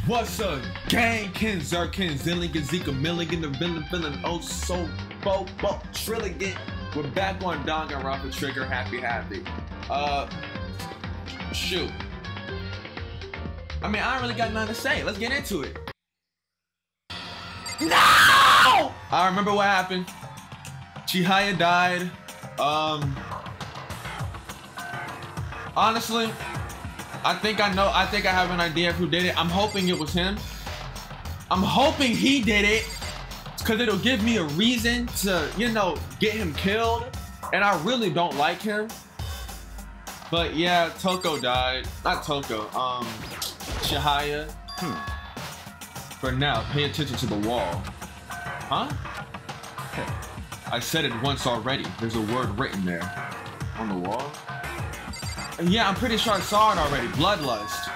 What's up, gang? KenZerk, KenZillion, Zika Milligan, the villain, feeling oh so trillion. We're back on Danganronpa Trigger Happy Happy. Shoot. I mean, I don't really got nothing to say. Let's get into it. No! I remember what happened. Chihaya died. Honestly, I think I have an idea of who did it. I'm hoping it was him. I'm hoping he did it, because it'll give me a reason to, you know, get him killed. And I really don't like him. But yeah, Toko died. Not Toko, Chihaya. For now, pay attention to the wall. Huh? I said it once already. There's a word written there. On the wall? Yeah, I'm pretty sure I saw it already. Bloodlust.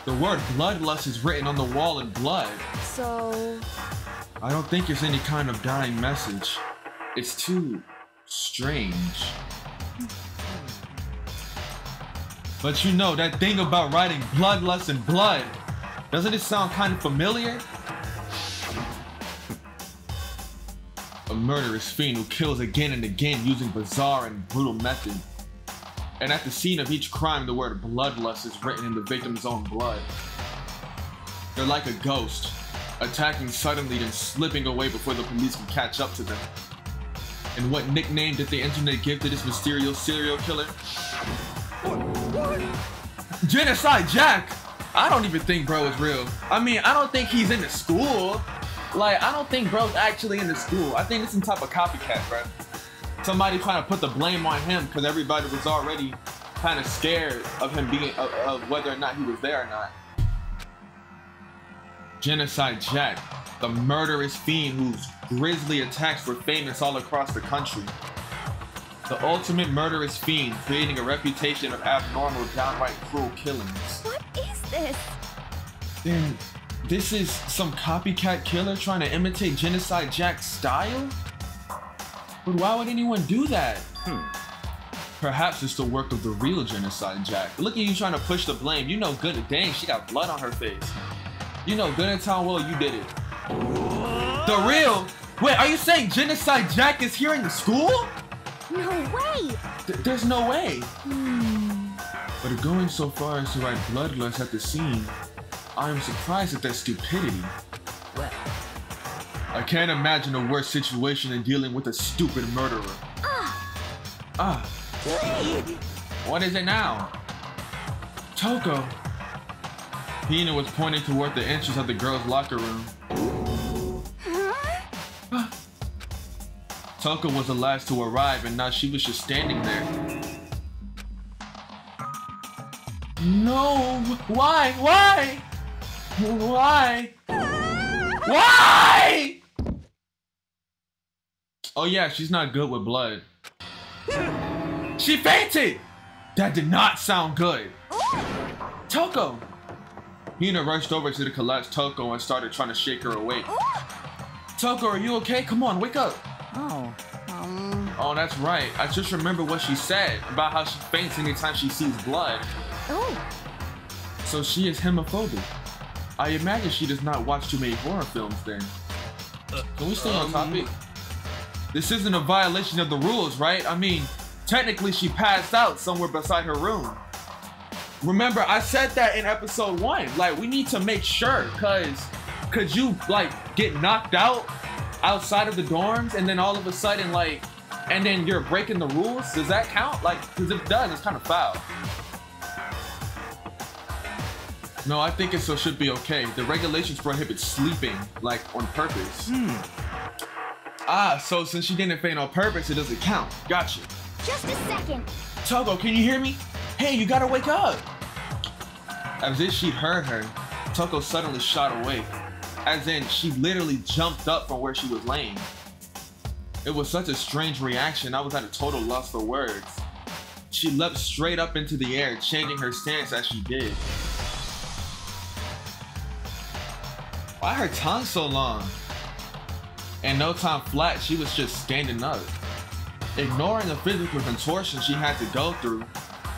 The word bloodlust is written on the wall in blood. So... I don't think it's any kind of dying message. It's too strange. But you know, that thing about writing bloodlust in blood, doesn't it sound kind of familiar? A murderous fiend who kills again and again using bizarre and brutal methods. And at the scene of each crime, the word bloodlust is written in the victim's own blood. They're like a ghost, attacking suddenly then slipping away before the police can catch up to them. And what nickname did the internet give to this mysterious serial killer? Genocide Jack! I don't even think bro is real. I mean, I don't think he's in the school. Like, I don't think bro's actually in the school. I think it's some type of copycat, bro. Somebody trying to put the blame on him because everybody was already kind of scared of him being, of whether or not he was there or not. Genocide Jack, the murderous fiend whose grisly attacks were famous all across the country. The ultimate murderous fiend, creating a reputation of abnormal, downright cruel killings. What is this? Then, this is some copycat killer trying to imitate Genocide Jack's style? But why would anyone do that? Perhaps it's the work of the real Genocide Jack. Look at you trying to push the blame. You know good, dang, she got blood on her face. You know good and how well you did it. The real? Wait, are you saying Genocide Jack is here in the school? No way! There's no way. But going so far as to write bloodlust at the scene, I am surprised at their stupidity. Well, I can't imagine a worse situation than dealing with a stupid murderer. What is it now? Toko. Hina was pointing toward the entrance of the girls' locker room. Toko was the last to arrive, and now she was just standing there. No! Why? Why? Why? Why? Oh yeah, she's not good with blood. She fainted! That did not sound good. Toko! Hina rushed over to the collapsed Toko and started trying to shake her awake. Toko, are you okay? Come on, wake up. Oh, that's right. I just remember what she said about how she faints anytime she sees blood. So she is homophobic. I imagine she does not watch too many horror films then. Can we stay on topic? This isn't a violation of the rules, right? I mean, technically she passed out somewhere beside her room. Remember, I said that in episode 1. Like, we need to make sure, cause could you like get knocked out outside of the dorms and then all of a sudden like, and then you're breaking the rules? Does that count? Like, cause if it does, it's kind of foul. No, I think it should be okay. The regulations prohibit sleeping, like, on purpose. So since she didn't faint on purpose, it doesn't count. Gotcha. Just a second. Toko, can you hear me? Hey, you gotta wake up. As if she'd heard her, Toko suddenly shot awake. As in, she literally jumped up from where she was laying. It was such a strange reaction, I was at a total loss for words. She leapt straight up into the air, changing her stance as she did. Why her tongue so long? In no time flat, she was just standing up. Ignoring the physical contortion she had to go through,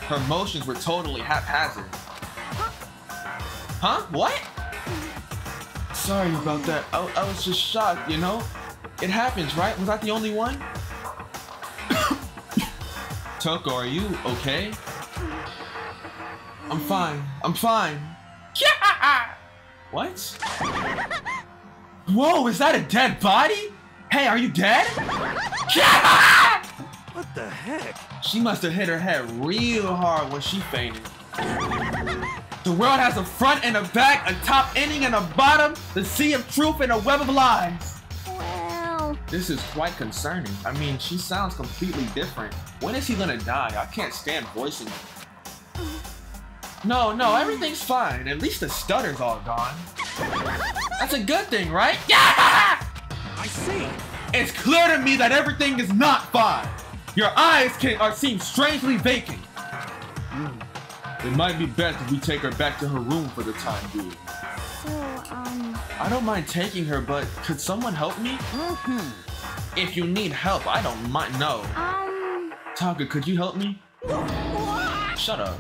her motions were totally haphazard. Huh? What? Sorry about that. I was just shocked, you know? It happens, right? Was I the only one? Toko, are you okay? I'm fine. I'm fine. Yeah! What? Whoa, is that a dead body? Hey, are you dead? Yeah! What the heck? She must have hit her head real hard when she fainted. The world has a front and a back, a top ending and a bottom, the sea of truth and a web of lies. Well... This is quite concerning. I mean, she sounds completely different. When is he gonna die? I can't stand voicing it. No, everything's fine. At least the stutter's all gone. That's a good thing, right? Yeah! I see. It's clear to me that everything is not fine. Your eyes seem strangely vacant. It might be best if we take her back to her room for the time being. So, I don't mind taking her, but could someone help me? If you need help, I don't mind. No. Taka, could you help me? Shut up.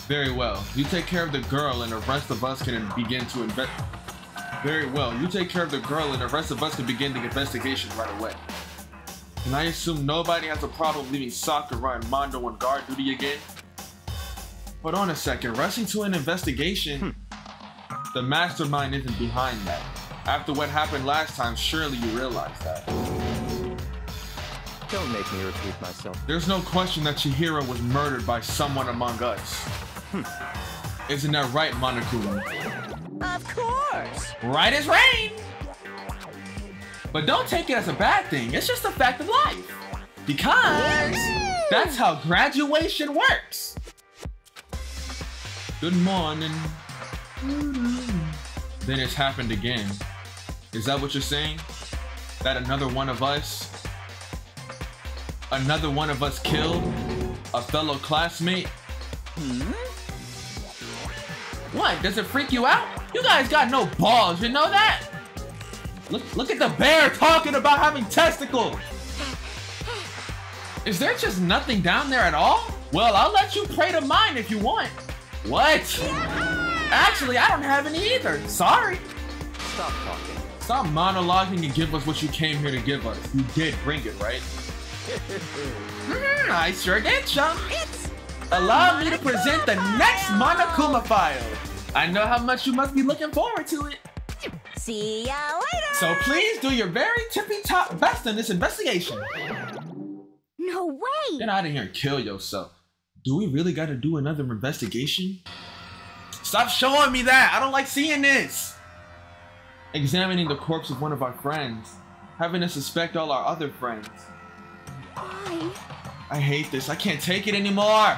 Very well. You take care of the girl and the rest of us can begin to invest. Very well. You take care of the girl and the rest of us can begin the investigation right away. Can I assume nobody has a problem leaving Sakura and Mondo on guard duty again? Hold on a second. Rushing to an investigation? The mastermind isn't behind that. After what happened last time, surely you realize that. Don't make me repeat myself. There's no question that Chihiro was murdered by someone among us. Isn't that right, Monokuma? of course! Right as rain! But don't take it as a bad thing. It's just a fact of life. Because that's how graduation works. Good morning. Then it's happened again. Is that what you're saying? That another one of us killed a fellow classmate? What? Does it freak you out? You guys got no balls, you know that? Look at the bear talking about having testicles. Is there just nothing down there at all? Well, I'll let you pray to mine if you want. What? Actually, I don't have any either. Sorry. Stop talking. Stop monologuing and give us what you came here to give us. You did bring it, right? I sure did, chum. Allow me to present the next Monokuma file. I know how much you must be looking forward to it. See ya later! So please do your very tippy-top best in this investigation. No way! Get out of here and kill yourself. Do we really gotta do another investigation? Stop showing me that! I don't like seeing this! Examining the corpse of one of our friends. Having to suspect all our other friends. Why? I hate this. I can't take it anymore!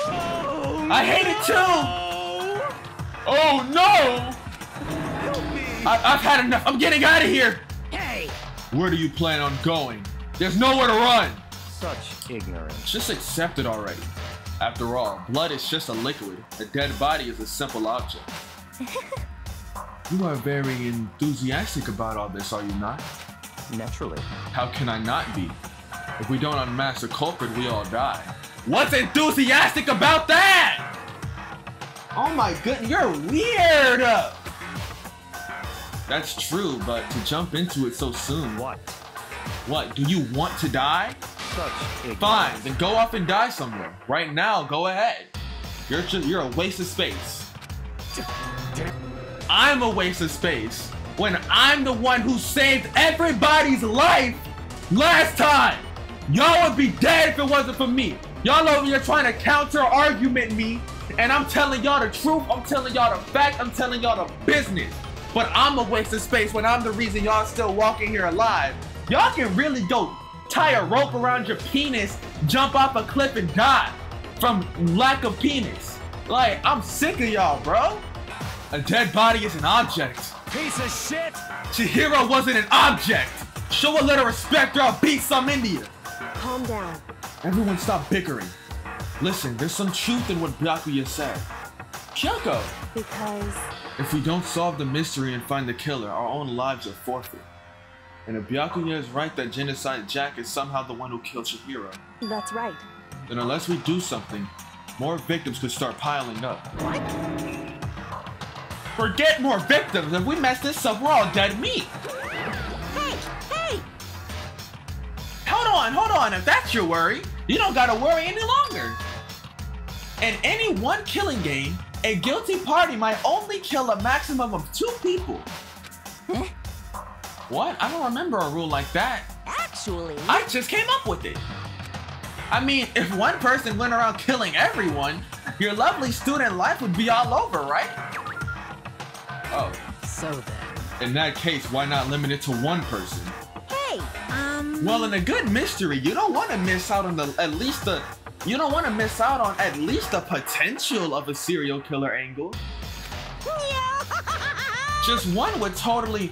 Oh, I hate it too! Oh no! I've had enough. I'm getting out of here! Hey! Where do you plan on going? There's nowhere to run! Such ignorance. Just accept it already. After all, blood is just a liquid. A dead body is a simple object. You are very enthusiastic about all this, are you not? Naturally. How can I not be? If we don't unmask the culprit, we all die. What's enthusiastic about that? Oh my goodness, you're weird! That's true, but to jump into it so soon. What? What, do you want to die? Such ignorance. Fine, then go off and die somewhere. Right now, go ahead. You're a waste of space. I'm a waste of space when I'm the one who saved everybody's life last time. Y'all would be dead if it wasn't for me. Y'all over here trying to counter-argument me, and I'm telling y'all the truth, I'm telling y'all the fact, I'm telling y'all the business. But I'm a waste of space when I'm the reason y'all still walking here alive. Y'all can really go tie a rope around your penis, jump off a cliff and die from lack of penis. Like, I'm sick of y'all, bro. A dead body is an object. Piece of shit! Chihiro wasn't an object. Show a little respect or I'll beat some India. Calm down. Everyone stop bickering. Listen, there's some truth in what Byakuya said. Kyoko! Because... If we don't solve the mystery and find the killer, our own lives are forfeit. And if Byakuya is right that Genocide Jack is somehow the one who killed Chihiro, That's right. then unless we do something, more victims could start piling up. What? Forget more victims. If we mess this up, we're all dead meat. Hey! Hold on. If that's your worry, you don't gotta worry any longer. In any one killing game, a guilty party might only kill a maximum of 2 people. Huh? What? I don't remember a rule like that. Actually, I just came up with it. I mean, if one person went around killing everyone, your lovely student life would be all over, right? Oh. So then. In that case, why not limit it to 1 person? Hey, Well, in a good mystery, you don't want to miss out on at least the potential of a serial killer angle. Just one would totally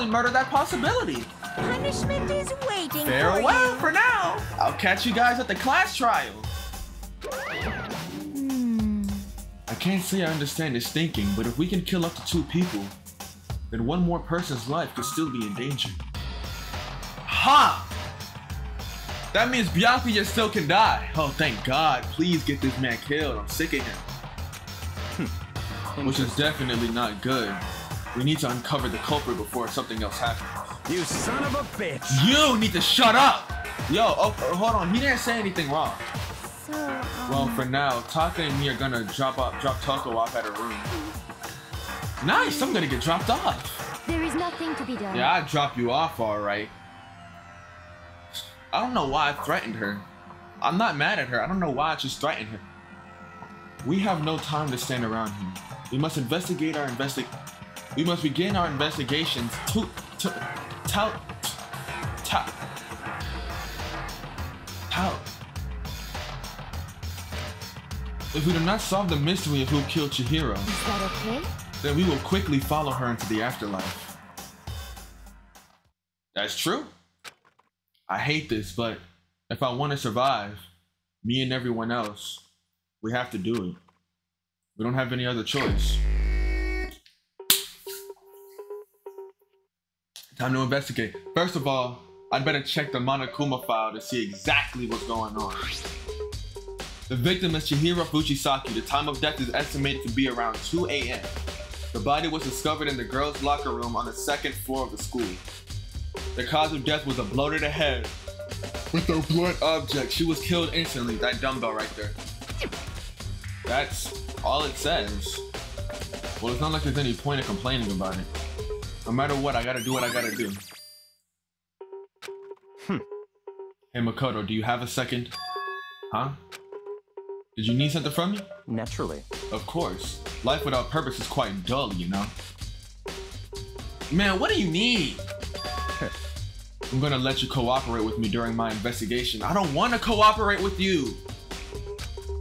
murder that possibility. Punishment is waiting Farewell for now. I'll catch you guys at the class trial. I can't say I understand his thinking, but if we can kill up to 2 people, then 1 more person's life could still be in danger. Ha! That means Byakuya still can die. Oh, thank God. Please get this man killed. I'm sick of him. Which is definitely not good. We need to uncover the culprit before something else happens. You son of a bitch! You need to shut up! Yo, hold on. He didn't say anything wrong. So, Well, for now, Taka and me are gonna drop Toko off at her room. Nice, I'm gonna get dropped off. there is nothing to be done. Yeah, I'd drop you off, alright. I don't know why I threatened her. I'm not mad at her. I don't know why I just threatened her. We have no time to stand around here. We must begin our investigations If we do not solve the mystery of who killed Chihiro, Is that okay? then we will quickly follow her into the afterlife. That's true. I hate this, but if I want to survive, me and everyone else, we have to do it. We don't have any other choice. Time to investigate. First of all, I'd better check the Monokuma file to see exactly what's going on. The victim is Chihiro Fujisaki. The time of death is estimated to be around 2 a.m. The body was discovered in the girls' locker room on the 2nd floor of the school. The cause of death was a blow to the head with a blunt object. She was killed instantly. That dumbbell right there. That's all it says. Well, it's not like there's any point in complaining about it. No matter what, I gotta do what I gotta do. Hey Makoto, do you have a second? Huh? Did you need something from me? Naturally. Of course. Life without purpose is quite dull, you know? Man, what do you need? I'm gonna let you cooperate with me during my investigation. I don't want to cooperate with you.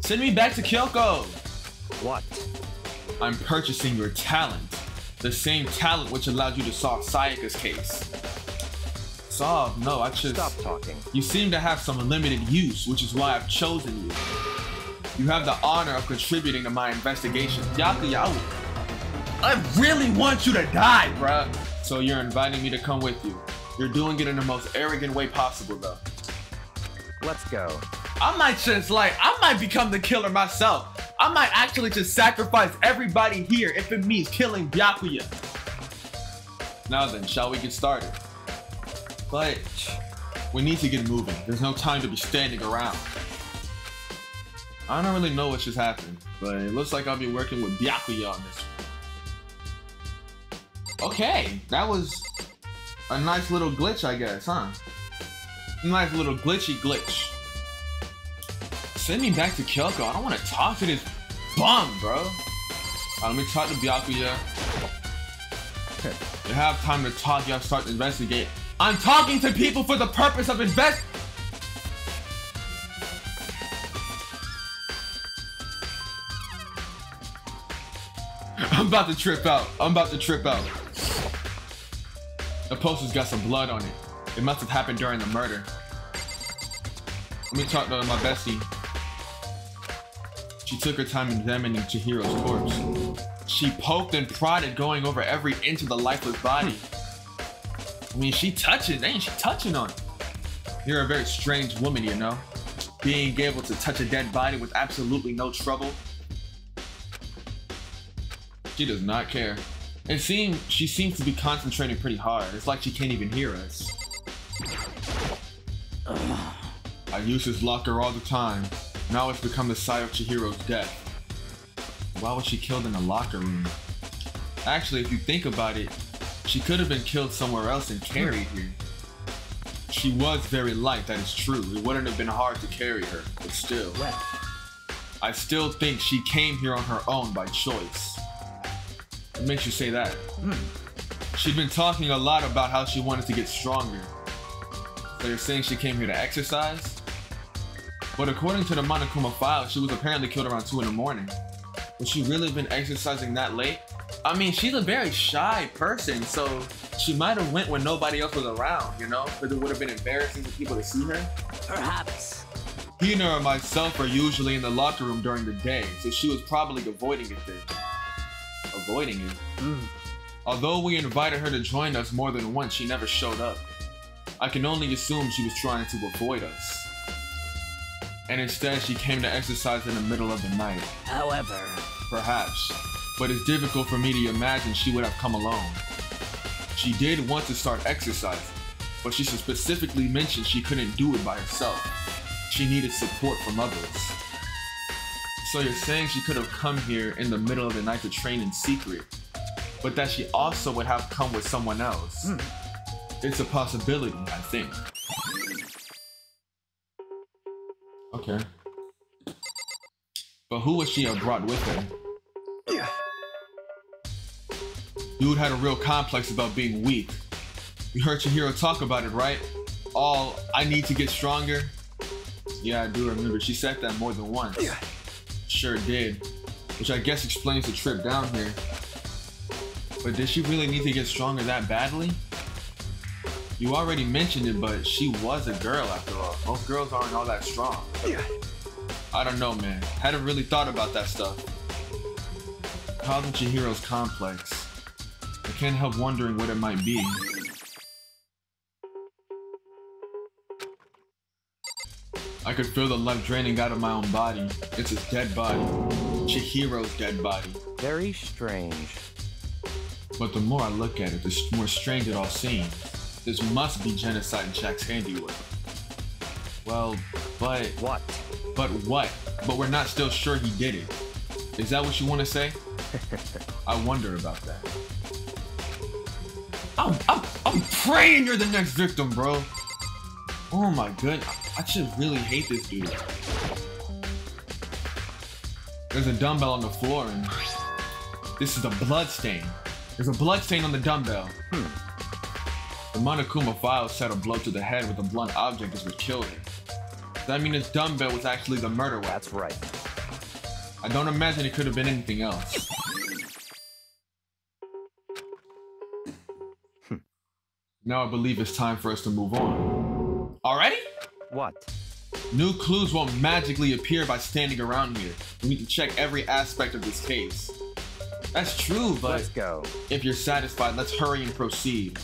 Send me back to Kyoko. What? I'm purchasing your talent. The same talent which allowed you to solve Sayaka's case. Solve? No, I just... Stop talking. You seem to have some limited use, which is why I've chosen you. You have the honor of contributing to my investigation. Byakuya, I really want you to die, bruh. So you're inviting me to come with you. You're doing it in the most arrogant way possible, though. Let's go. I might become the killer myself. I might actually just sacrifice everybody here if it means killing Byakuya. Now then, shall we get started? But we need to get moving. There's no time to be standing around. I don't really know what just happened, but it looks like I'll be working with Byakuya on this one. Okay, that was a nice little glitch, I guess, huh? Nice little glitchy glitch. Send me back to Kyoko. I don't want to talk to this bum, bro. Let me talk to Byakuya. You have time to talk, you have to start to investigate. I'm talking to people for the purpose of I'm about to trip out. The poster's got some blood on it. It must have happened during the murder. Let me talk to my bestie. She took her time examining Chihiro's corpse. She poked and prodded, going over every inch of the lifeless body. I mean, ain't she touching on it? You're a very strange woman, you know? Being able to touch a dead body with absolutely no trouble. She does not care. She seems to be concentrating pretty hard. It's like she can't even hear us. I use his locker all the time. Now it's become the site of Chihiro's death. Why was she killed in the locker room? Actually, if you think about it, she could have been killed somewhere else and carried here. She was very light, that is true. It wouldn't have been hard to carry her, but still. I still think she came here on her own by choice. What makes you say that? She'd been talking a lot about how she wanted to get stronger. So you're saying she came here to exercise? But according to the Monokuma file, she was apparently killed around 2 in the morning. Would she really have been exercising that late? I mean, she's a very shy person, so she might have went when nobody else was around, you know? Because it would have been embarrassing for people to see her. Perhaps. Hina or myself are usually in the locker room during the day, so she was probably avoiding it then. Avoiding it? Although we invited her to join us more than once, she never showed up. I can only assume she was trying to avoid us. And instead, she came to exercise in the middle of the night. However. Perhaps. But it's difficult for me to imagine she would have come alone. She did want to start exercising, but she specifically mentioned she couldn't do it by herself. She needed support from others. So you're saying she could have come here in the middle of the night to train in secret, but that she also would have come with someone else. It's a possibility, I think. Okay. But who would she have brought with her? Dude had a real complex about being weak. You heard Chihiro talk about it, right? All, I need to get stronger. Yeah, I do remember. She said that more than once. Sure did. Which I guess explains the trip down here. But did she really need to get stronger that badly? You already mentioned it, but she was a girl after all. Most girls aren't all that strong. I don't know, man. Hadn't really thought about that stuff. Causing Chihiro's complex. I can't help wondering what it might be. I could feel the life draining out of my own body. It's his dead body. Chihiro's dead body. Very strange. But the more I look at it, the more strange it all seems. This must be Genocide Jack's handiwork. Well, but... What? But what? But we're not still sure he did it. Is that what you want to say? I wonder about that. I'm praying you're the next victim, bro. Oh my goodness. I should really hate this dude. There's a dumbbell on the floor and this is a blood stain. There's a blood stain on the dumbbell. The Monokuma file said a blow to the head with a blunt object is what killed him. Does that mean this dumbbell was actually the murder weapon? That's right. I don't imagine it could have been anything else. Now I believe it's time for us to move on. Already? What? New clues won't magically appear by standing around here. We need to check every aspect of this case. That's true, but Let's go. If you're satisfied, let's hurry and proceed.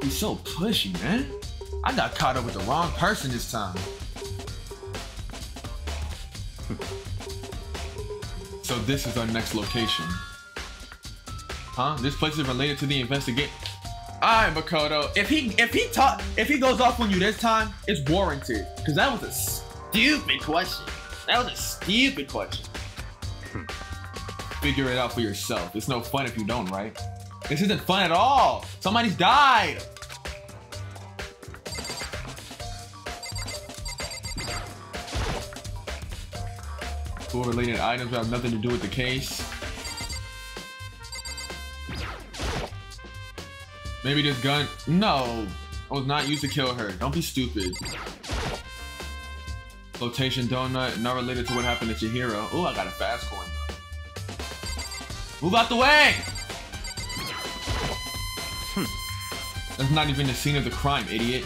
He's so pushy, man. I got caught up with the wrong person this time. So this is our next location. Huh? This place is related to the investigation. Alright, Makoto. If he goes off on you this time, it's warranted. Cause that was a stupid question. That was a stupid question. Figure it out for yourself. It's no fun if you don't, right? This isn't fun at all. Somebody's died. Related items have nothing to do with the case. Maybe this gun. No, I was not used to kill her. Don't be stupid. Flotation donut, not related to what happened to Chihiro. Oh, I got a fast coin. Move out the way! That's not even the scene of the crime, idiot.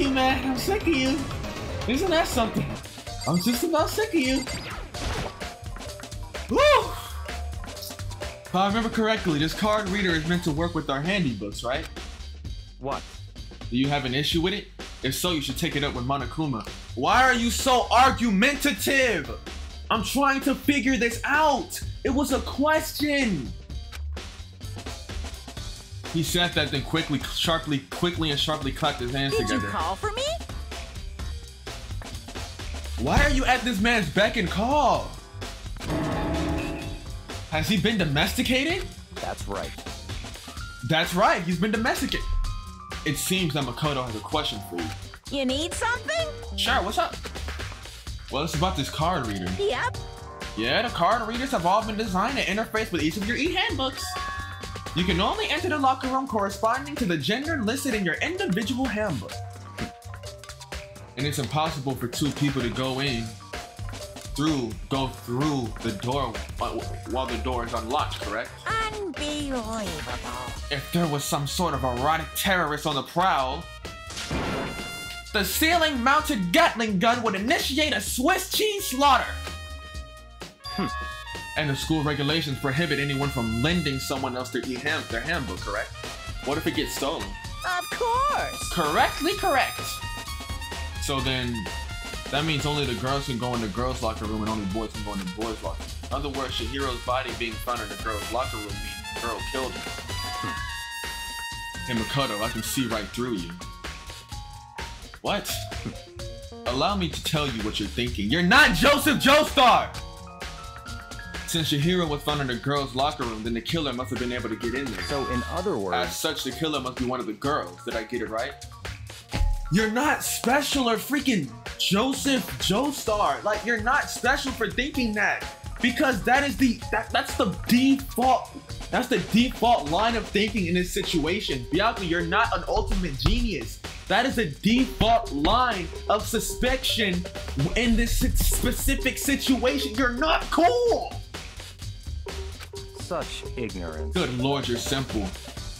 you, man. I'm sick of you. Isn't that something? I'm just about sick of you. Woo! If I remember correctly, this card reader is meant to work with our handy books, right? What? Do you have an issue with it? If so, you should take it up with Monokuma. Why are you so argumentative? I'm trying to figure this out. It was a question. He said that, then quickly and sharply clapped his hands together. Did you call for me? Why are you at this man's beck and call? Has he been domesticated? That's right. That's right, he's been domesticated. It seems that Makoto has a question for you. You need something? Sure, what's up? Well, it's about this card reader. Yep. Yeah, the card readers have all been designed to interface with each of your e-handbooks. You can only enter the locker room corresponding to the gender listed in your individual handbook. And it's impossible for two people to go through the door while the door is unlocked, correct? Unbelievable. If there was some sort of erotic terrorist on the prowl, the ceiling-mounted Gatling gun would initiate a Swiss cheese slaughter. And the school regulations prohibit anyone from lending someone else their handbook, correct? What if it gets stolen? Of course. Correctly correct. So then, that means only the girls can go in the girls' locker room and only boys can go in the boys' locker room. In other words, Shihiro's body being found in the girls' locker room means the girl killed him. Hey Makoto, I can see right through you. What? Allow me to tell you what you're thinking. You're not Joseph Joestar! Since Shihiro was found in the girls' locker room, then the killer must have been able to get in there. So in other words... As such, the killer must be one of the girls. Did I get it right? You're not special or freaking Joseph Joestar. Like, you're not special for thinking that. Because that is that's the default line of thinking in this situation. Byakuya, you're not an ultimate genius. That is a default line of suspicion in this specific situation. You're not cool. Such ignorance. Good lord, you're simple.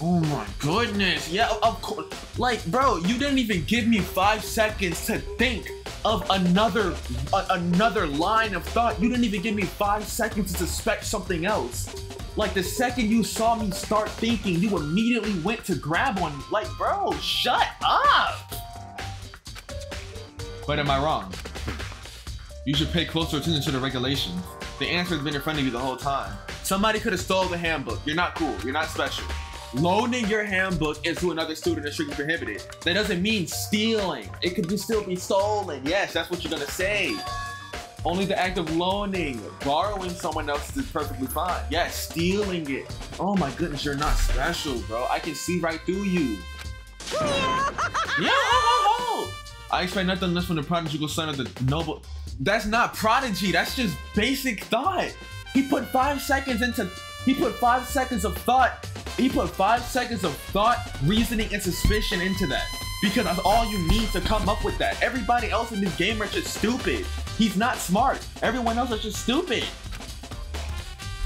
Oh my goodness. Yeah, of course. Like, bro, you didn't even give me 5 seconds to think of another line of thought. You didn't even give me 5 seconds to suspect something else. Like, the second you saw me start thinking, you immediately went to grab one. Like, bro, shut up. But am I wrong? You should pay closer attention to the regulations. The answer has been in front of you the whole time. Somebody could have stole the handbook. You're not cool. You're not special. Loaning your handbook into another student is strictly prohibited. That doesn't mean stealing. It could still be stolen. Yes, that's what you're gonna say. Only the act of loaning, borrowing someone else's is perfectly fine. Yes, stealing it. Oh my goodness, you're not special, bro. I can see right through you. Yeah, I expect nothing less from the prodigal son of the noble. That's not prodigy. That's just basic thought. He put 5 seconds of thought. He put 5 seconds of thought, reasoning, and suspicion into that. Because that's all you need to come up with that. Everybody else in this game are just stupid. He's not smart. Everyone else is just stupid.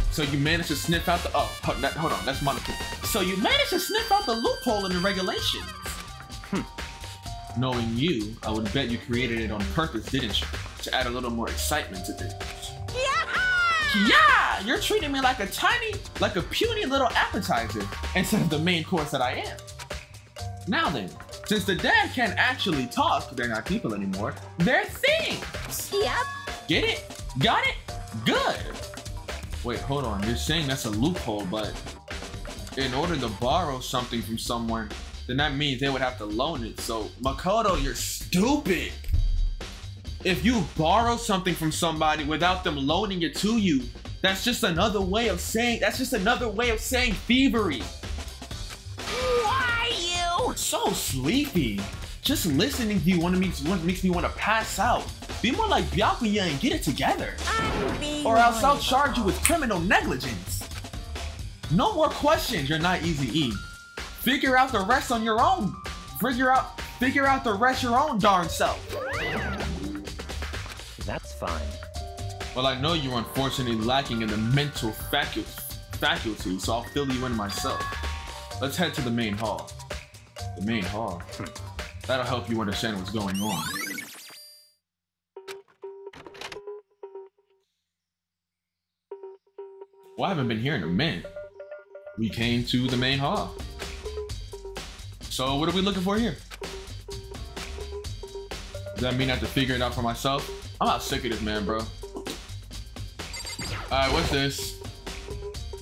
So you managed to sniff out the, hold on, that's Monokuma. So you managed to sniff out the loophole in the regulations. Knowing you, I would bet you created it on purpose, didn't you? To add a little more excitement to things. Yeah, you're treating me like a puny little appetizer instead of the main course that I am. Now then, since the dead can't actually talk, they're not people anymore, they're things. Yep. Get it? Got it? Good. Wait, hold on. You're saying that's a loophole, but in order to borrow something from someone, then that means they would have to loan it. So, Makoto, you're stupid. If you borrow something from somebody without them loaning it to you, that's just another way of saying thievery. Why you? So sleepy. Just listening to you makes me want to pass out. Be more like Byakuya and get it together. Or else I'll charge you with criminal negligence. No more questions, you're not Easy E. Figure out the rest on your own. Figure out the rest your own darn self. That's fine. Well, I know you're unfortunately lacking in the mental faculty, so I'll fill you in myself. Let's head to the main hall. The main hall? That'll help you understand what's going on. Well, I haven't been here in a minute. We came to the main hall. So what are we looking for here? Does that mean I have to figure it out for myself? I'm not sick of this, man, bro. Alright, what's this?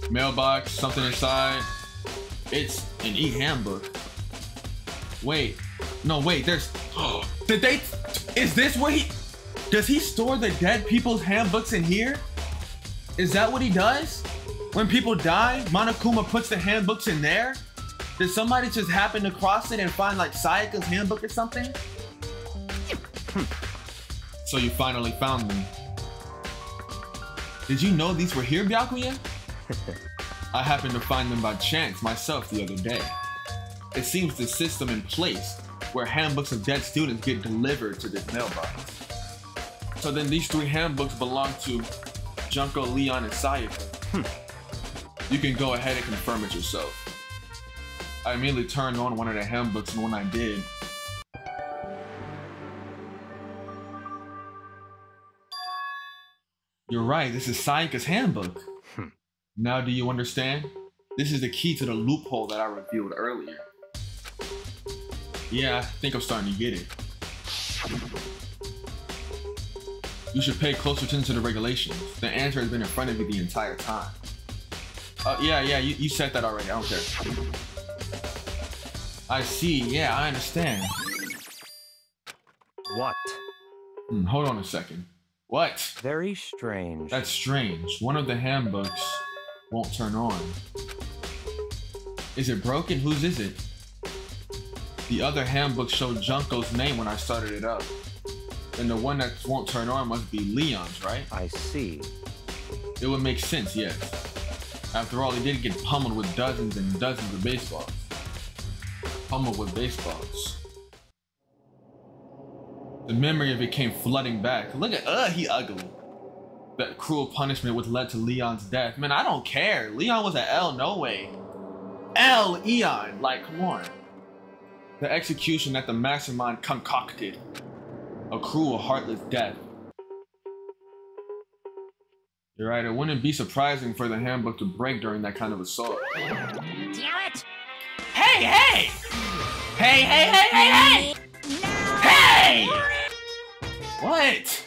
Mailbox, something inside. It's an e-handbook. Wait. No, wait, there's... Did they... Is this where he... Does he store the dead people's handbooks in here? Is that what he does? When people die, Monokuma puts the handbooks in there? Did somebody just happen to cross it and find like Sayaka's handbook or something? So you finally found them. Did you know these were here, Byakuya? I happened to find them by chance myself the other day. It seems the system in place where handbooks of dead students get delivered to this mailbox. So then these 3 handbooks belong to Junko, Leon, and Sayaka. You can go ahead and confirm it yourself. I immediately turned on one of the handbooks, and when I did, you're right, this is Sayaka's handbook. Now do you understand? This is the key to the loophole that I revealed earlier. Yeah, I think I'm starting to get it. You should pay close attention to the regulations. The answer has been in front of you the entire time. Yeah, you said that already, I don't care. I see, yeah, I understand. What? Hold on a second. What? Very strange. That's strange. One of the handbooks won't turn on. Is it broken? Whose is it? The other handbook showed Junko's name when I started it up. And the one that won't turn on must be Leon's, right? I see. It would make sense, yes. After all, he did get pummeled with dozens and dozens of baseballs. Pummeled with baseballs. The memory of it came flooding back. Look at, he ugly. That cruel punishment which led to Leon's death. Man, I don't care. Leon was an L, no way. L, Eon, like, come on. The execution that the mastermind concocted. A cruel, heartless death. You're right, it wouldn't be surprising for the handbook to break during that kind of assault. Damn it! Hey, hey! Hey, hey, hey, hey, hey! Hey! What?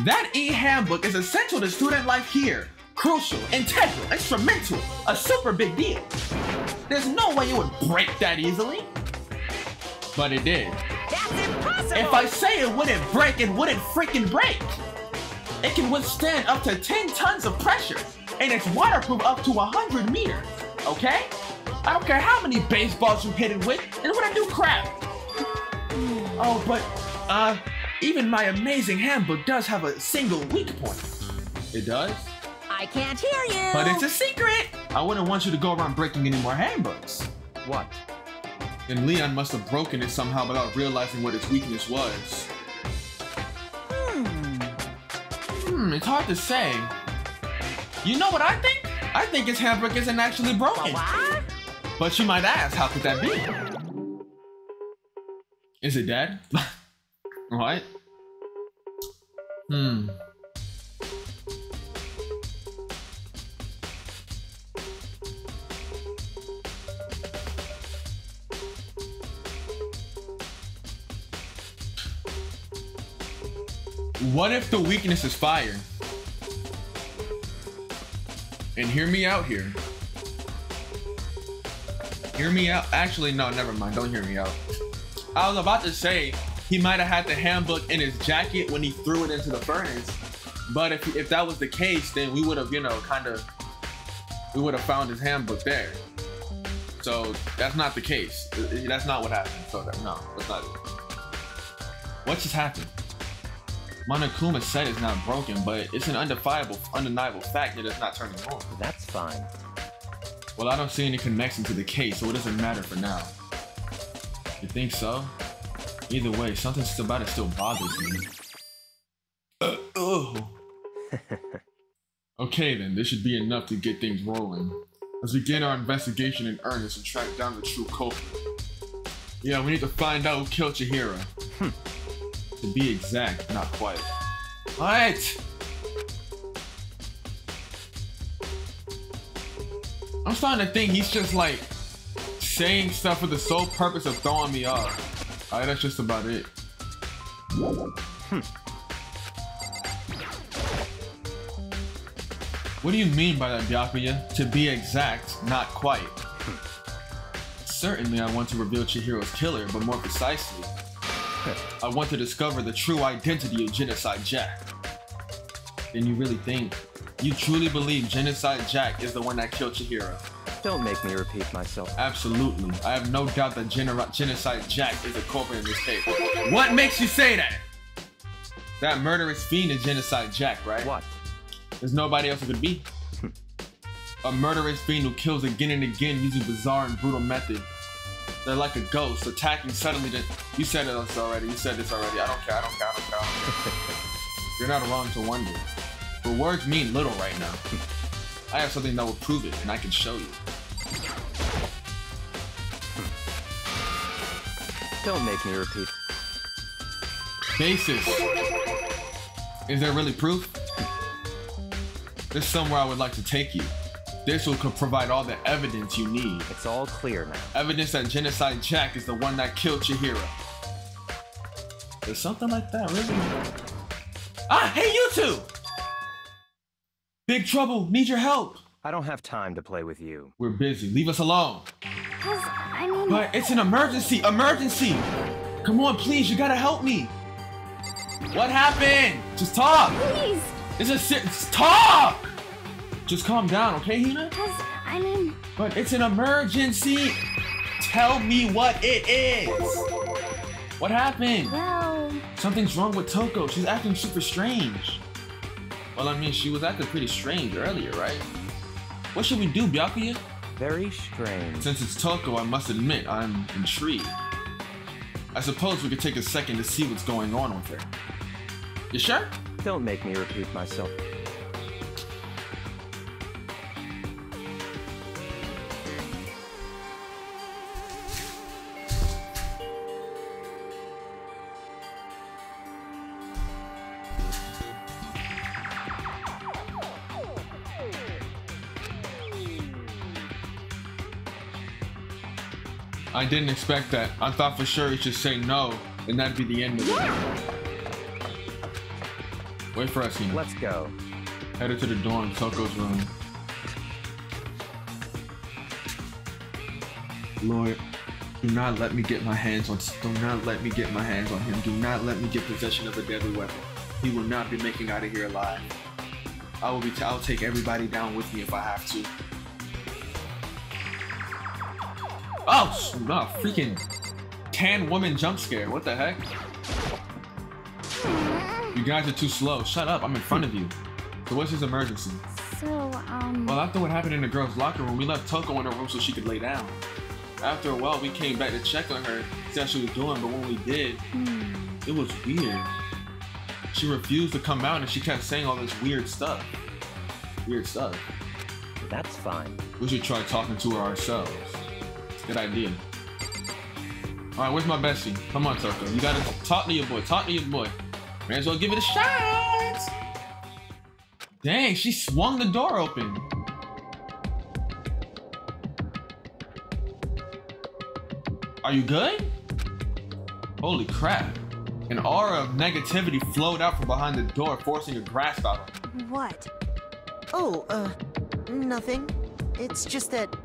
That e-handbook is essential to student life here. Crucial, integral, instrumental, a super big deal. There's no way it would break that easily. But it did. That's impossible! If I say it wouldn't break, it wouldn't freaking break. It can withstand up to 10 tons of pressure, and it's waterproof up to 100 meters, okay? I don't care how many baseballs you hit it with, it wouldn't do crap. Oh, but, even my amazing handbook does have a single weak point. It does? I can't hear you! But it's a secret! I wouldn't want you to go around breaking any more handbooks. What? Then Leon must have broken it somehow without realizing what its weakness was. It's hard to say. You know what I think? I think his handbook isn't actually broken. What? But you might ask, how could that be? Is it dead? What? What if the weakness is fire? And hear me out here. Hear me out. Actually, no, never mind. Don't hear me out. I was about to say he might have had the handbook in his jacket when he threw it into the furnace. But if that was the case, then we would have, you know, we would have found his handbook there. So that's not the case. That's not what happened. So no, that's not it. What just happened? Monokuma said it's not broken, but it's an undeniable fact that it's not turning on. That's fine. Well, I don't see any connection to the case, so it doesn't matter for now. You think so? Either way, something about it still bothers me. Okay then, this should be enough to get things rolling. Let's begin our investigation in earnest and track down the true culprit. Yeah, we need to find out who killed Chihiro. To be exact, not quite. What? I'm starting to think he's just like saying stuff for the sole purpose of throwing me off. Alright, that's just about it. What do you mean by that, Byakuya? To be exact, not quite. Certainly I want to reveal Chihiro's killer, but more precisely, I want to discover the true identity of Genocide Jack. Then you really think, you truly believe Genocide Jack is the one that killed Chihiro? Don't make me repeat myself. Absolutely. I have no doubt that Genocide Jack is a culprit in this case. What makes you say that? That murderous fiend is Genocide Jack, right? What? There's nobody else it could be. A murderous fiend who kills again and again using bizarre and brutal methods. They're like a ghost, attacking suddenly. You said it already. You said this already. I don't care. You're not wrong to wonder. But words mean little right now. I have something that will prove it, and I can show you. Don't make me repeat. Basis. Is there really proof? There's somewhere I would like to take you. This will provide all the evidence you need. It's all clear now. Evidence that Genocide Jack is the one that killed Chihiro. There's something like that, really? Ah, hey, you two! Big trouble, need your help. I don't have time to play with you. We're busy, leave us alone. But it's an emergency, Come on, please, you gotta help me. What happened? Just talk. Please. Talk! Just calm down, okay, Hina? But it's an emergency. Tell me what it is. What happened? Well... Something's wrong with Toko. She's acting super strange. Well, I mean, she was acting pretty strange earlier, right? What should we do, Byakuya? Very strange. Since it's Toko, I must admit, I'm intrigued. I suppose we could take a second to see what's going on with her. You sure? Don't make me repeat myself. I didn't expect that. I thought for sure he'd just say no, and that'd be the end of it. Wait for us, Hina. Let's go. Headed to the dorm, Toko's room. Lord, do not let me get my hands on. Do not let me get my hands on him. Do not let me get possession of a deadly weapon. He will not be making out of here alive. I'll take everybody down with me if I have to. Oh, no, freaking tan woman jump scare. What the heck? You guys are too slow. Shut up, I'm in front of you. So what's his emergency? Well, after what happened in the girls' locker room, we left Toko in her room so she could lay down. After a while, we came back to check on her, see how she was doing, but when we did, it was weird. She refused to come out and she kept saying all this weird stuff. That's fine. We should try talking to her ourselves. Good idea. Alright, where's my bestie? Come on, Toko. You gotta talk to your boy. May as well give it a shot. Dang, she swung the door open. Are you good? Holy crap. An aura of negativity flowed out from behind the door, forcing a grasp out of him. What? Oh, nothing. It's just that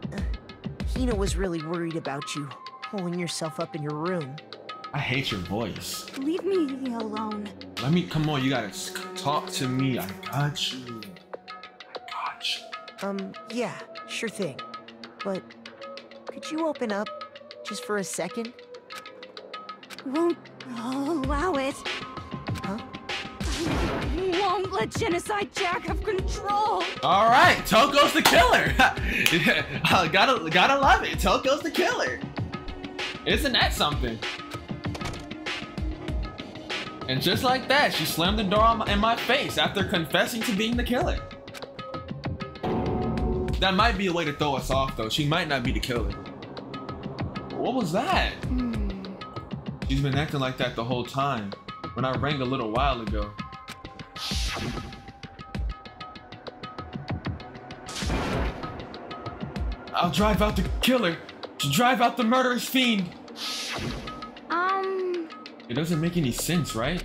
Hina was really worried about you, holding yourself up in your room. I hate your voice. Leave me alone. Come on, you gotta talk to me. I got you. Yeah, sure thing. But could you open up just for a second? Won't allow it. Huh? I won't let Genocide Jack have control. All right, Toko's the killer. gotta love it. Toko's the killer. Isn't that something? And just like that, she slammed the door in my face after confessing to being the killer. That might be a way to throw us off, though. She might not be the killer. What was that? She's been acting like that the whole time. When I rang a little while ago. I'll drive out the killer. To drive out the murderous fiend. It doesn't make any sense, right?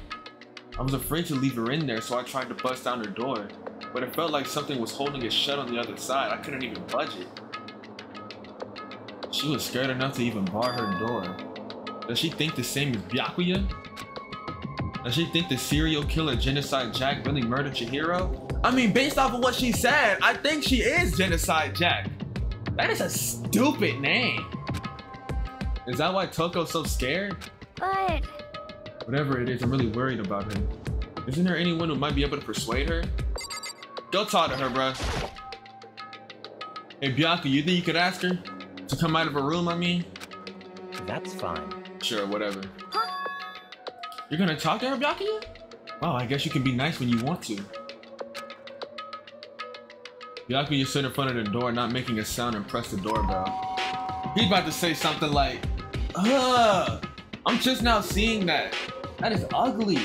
I was afraid to leave her in there, so I tried to bust down her door. But it felt like something was holding it shut on the other side. I couldn't even budge it. She was scared enough to even bar her door. Does she think the same as Byakuya? Does she think the serial killer Genocide Jack really murdered Chihiro? I mean, based off of what she said, I think she is Genocide Jack. That is a stupid name. Is that why Toko's so scared? But... Whatever it is, I'm really worried about her. Isn't there anyone who might be able to persuade her? Go talk to her, bruh. Hey, Byakuya, you think you could ask her to come out of her room, I mean? That's fine. Sure, whatever. You're gonna talk to her, Byakuya? Wow, I guess you can be nice when you want to. Byakuya stood in front of the door, not making a sound, and pressed the doorbell. He's about to say something like, ugh, I'm just now seeing that. That is ugly.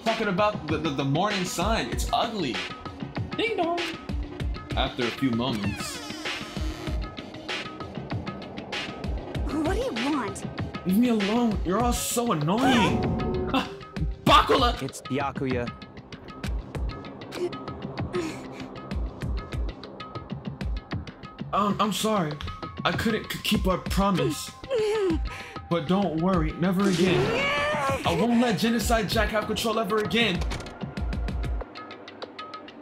Talking about the morning sun, it's ugly. Ding dong. After a few moments. What do you want? Leave me alone, you're all so annoying. Bakula! It's Byakuya. I'm sorry. I couldn't keep our promise. But don't worry, never again. I won't let Genocide Jack have control ever again.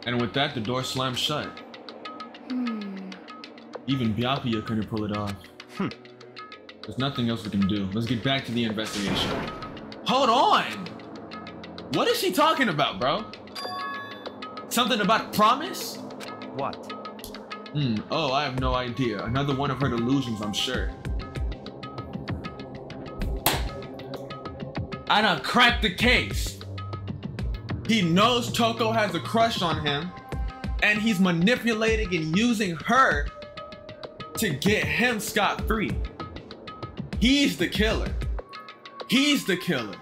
And with that, the door slammed shut. Even Byakuya couldn't pull it off. There's nothing else we can do. Let's get back to the investigation. Hold on! What is she talking about, bro? Something about a promise? What? Oh, I have no idea. Another one of her delusions, I'm sure. I done cracked the case. He knows Toko has a crush on him, and he's manipulating and using her to get him scot-free. He's the killer. He's the killer.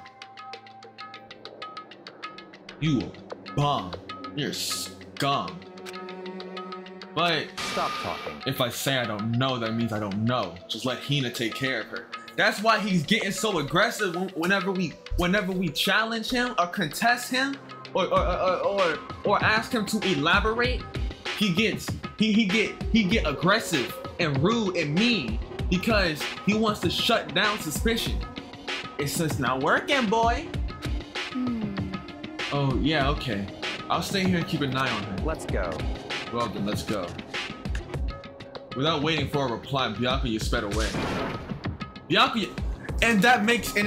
You a bum. You're scum. But Stop talking. if I say I don't know, that means I don't know. Just let Hina take care of her. That's why he's getting so aggressive whenever we challenge him or contest him or ask him to elaborate. He get aggressive and rude and mean because he wants to shut down suspicion. It's just not working, boy. Oh yeah, okay. I'll stay here and keep an eye on her. Let's go. Well then, let's go. Without waiting for a reply, Byakuya sped away. Byakuya, and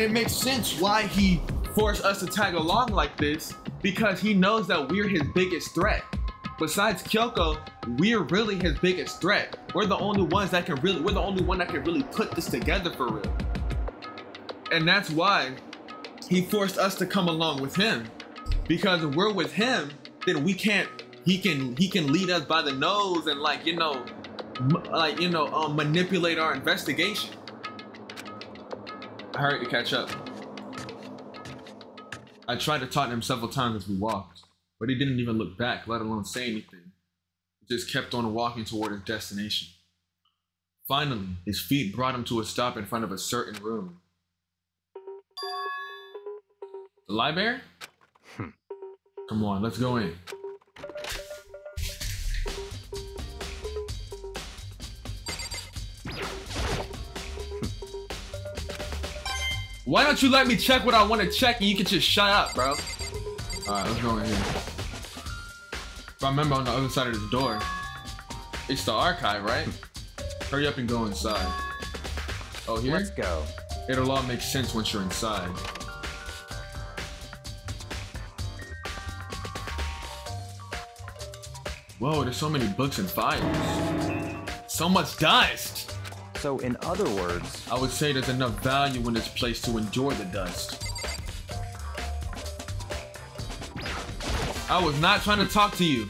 it makes sense why he forced us to tag along like this, because he knows that we're his biggest threat. Besides Kyoko, we're really his biggest threat. We're the only one that can really put this together for real. And that's why he forced us to come along with him. Because if we're with him, then he can lead us by the nose and manipulate our investigation. I hurried to catch up. I tried to talk to him several times as we walked, but he didn't even look back, let alone say anything. He just kept on walking toward his destination. Finally, his feet brought him to a stop in front of a certain room. The library? Come on, let's go in. Why don't you let me check what I want to check and you can just shut up, bro? Alright, let's go in here. If I remember on the other side of this door, it's the archive, right? Hurry up and go inside. Oh, here? Let's go. It'll all make sense once you're inside. Whoa, there's so many books and files. So much dust! So in other words, I would say there's enough value in this place to endure the dust. I was not trying to talk to you.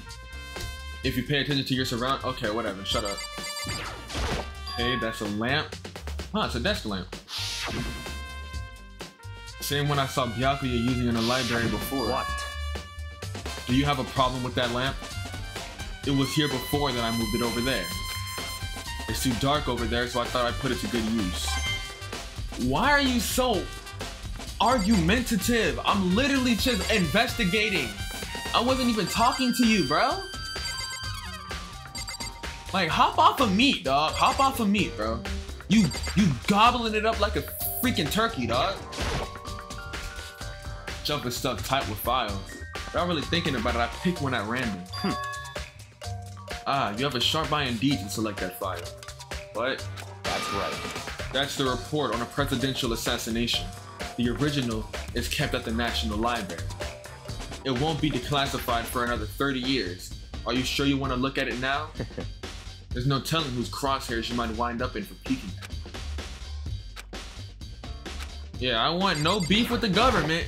If you pay attention to your surroundings, okay, whatever, shut up. Okay, that's a lamp. Huh, it's a desk lamp. Same one I saw Byakuya using in the library before. What? Do you have a problem with that lamp? It was here before, then I moved it over there. It's too dark over there, so I thought I'd put it to good use. Why are you so argumentative? I'm literally just investigating. I wasn't even talking to you, bro. Like, hop off of meat, dog. Hop off of meat, bro. You gobbling it up like a freaking turkey, dog. Jump is stuck tight with files. Without really thinking about it, I picked one at random. Ah, you have a sharp eye indeed to select that file. What? That's right. That's the report on a presidential assassination. The original is kept at the National Library. It won't be declassified for another 30 years. Are you sure you want to look at it now? There's no telling whose crosshairs you might wind up in for peeking at. Yeah, I want no beef with the government.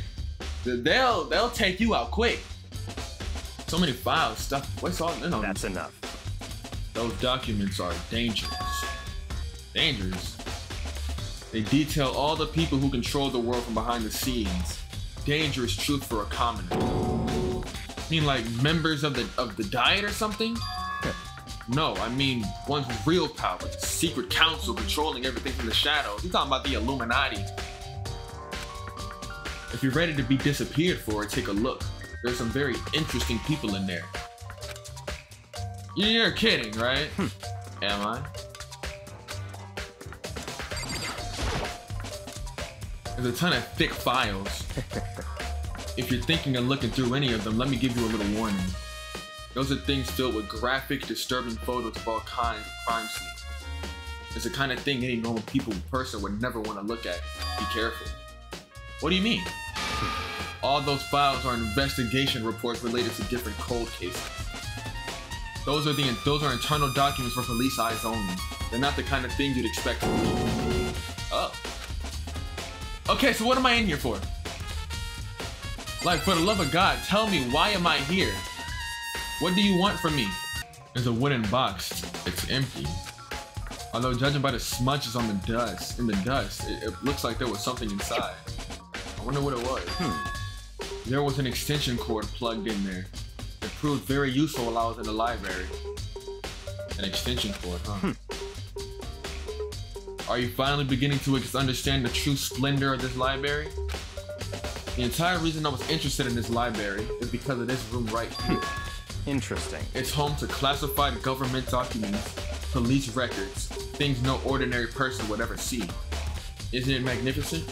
They'll take you out quick. So many files, stuff. What's all? No, That's enough. Those documents are dangerous. Dangerous. They detail all the people who control the world from behind the scenes. Dangerous truth for a commoner. You mean like members of the Diet or something? No, I mean ones with real power. The secret council controlling everything from the shadows. You're talking about the Illuminati. If you're ready to be disappeared for it, take a look. There's some very interesting people in there. You're kidding, right? Am I? There's a ton of thick files. If you're thinking of looking through any of them, let me give you a little warning. Those are things filled with graphic, disturbing photos of all kinds of crime scenes. It's the kind of thing any normal person would never want to look at. Be careful. What do you mean? All those files are investigation reports related to different cold cases. Those are internal documents for police eyes only. They're not the kind of thing you'd expect to read. Oh. Okay, so what am I in here for? Like, for the love of God, tell me, why am I here? What do you want from me? There's a wooden box. It's empty. Although judging by the smudges on the dust, it looks like there was something inside. I wonder what it was. There was an extension cord plugged in there. It proved very useful while I was in the library. An extension cord, huh? Are you finally beginning to understand the true splendor of this library? The entire reason I was interested in this library is because of this room right here. Interesting. It's home to classified government documents, police records, things no ordinary person would ever see. Isn't it magnificent?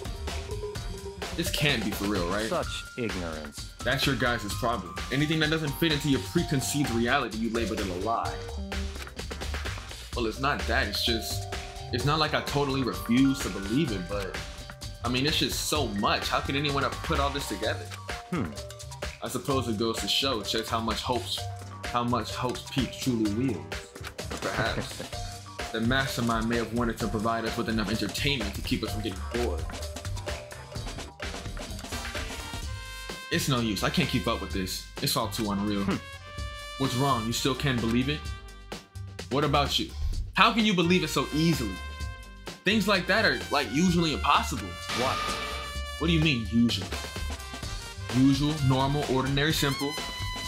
This can't be for real, right? Such ignorance. That's your guys' problem. Anything that doesn't fit into your preconceived reality, you label it a lie. Well, it's not that, it's not like I totally refuse to believe it, but I mean, it's just so much. How could anyone have put all this together? I suppose it goes to show just how much hopes Peak truly wields. Or perhaps the mastermind may have wanted to provide us with enough entertainment to keep us from getting bored. It's no use. I can't keep up with this. It's all too unreal. What's wrong? You still can't believe it? What about you? How can you believe it so easily? Things like that are like usually impossible. What? What do you mean usual? Usual, normal, ordinary, simple.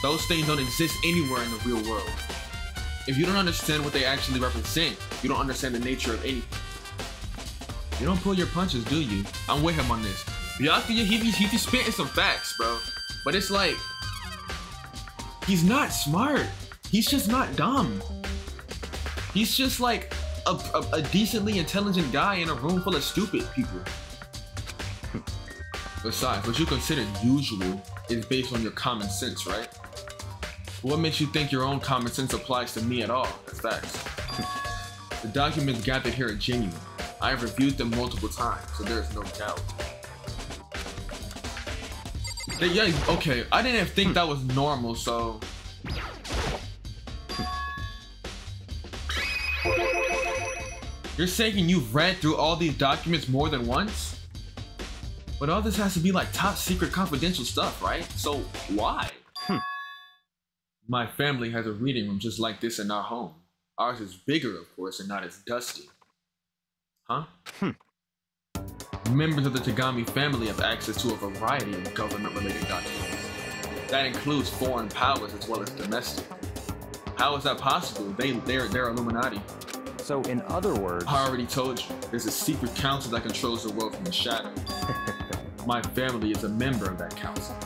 Those things don't exist anywhere in the real world. If you don't understand what they actually represent, you don't understand the nature of anything. You don't pull your punches, do you? I'm with him on this. Byakuya, he be spitting some facts, bro. But it's like, he's not smart. He's just not dumb. He's just like a decently intelligent guy in a room full of stupid people. Besides, what you consider usual is based on your common sense, right? What makes you think your own common sense applies to me at all? That's facts. The documents gathered here are genuine. I have reviewed them multiple times, so there is no doubt. Yeah, okay, I didn't think that was normal, so... You're saying you've read through all these documents more than once? But all this has to be like top secret confidential stuff, right? So why? My family has a reading room just like this in our home. Ours is bigger, of course, and not as dusty. Huh? Members of the Tagami family have access to a variety of government-related documents. That includes foreign powers as well as domestic. How is that possible? They're Illuminati. So, in other words... I already told you, there's a secret council that controls the world from the shadow. My family is a member of that council.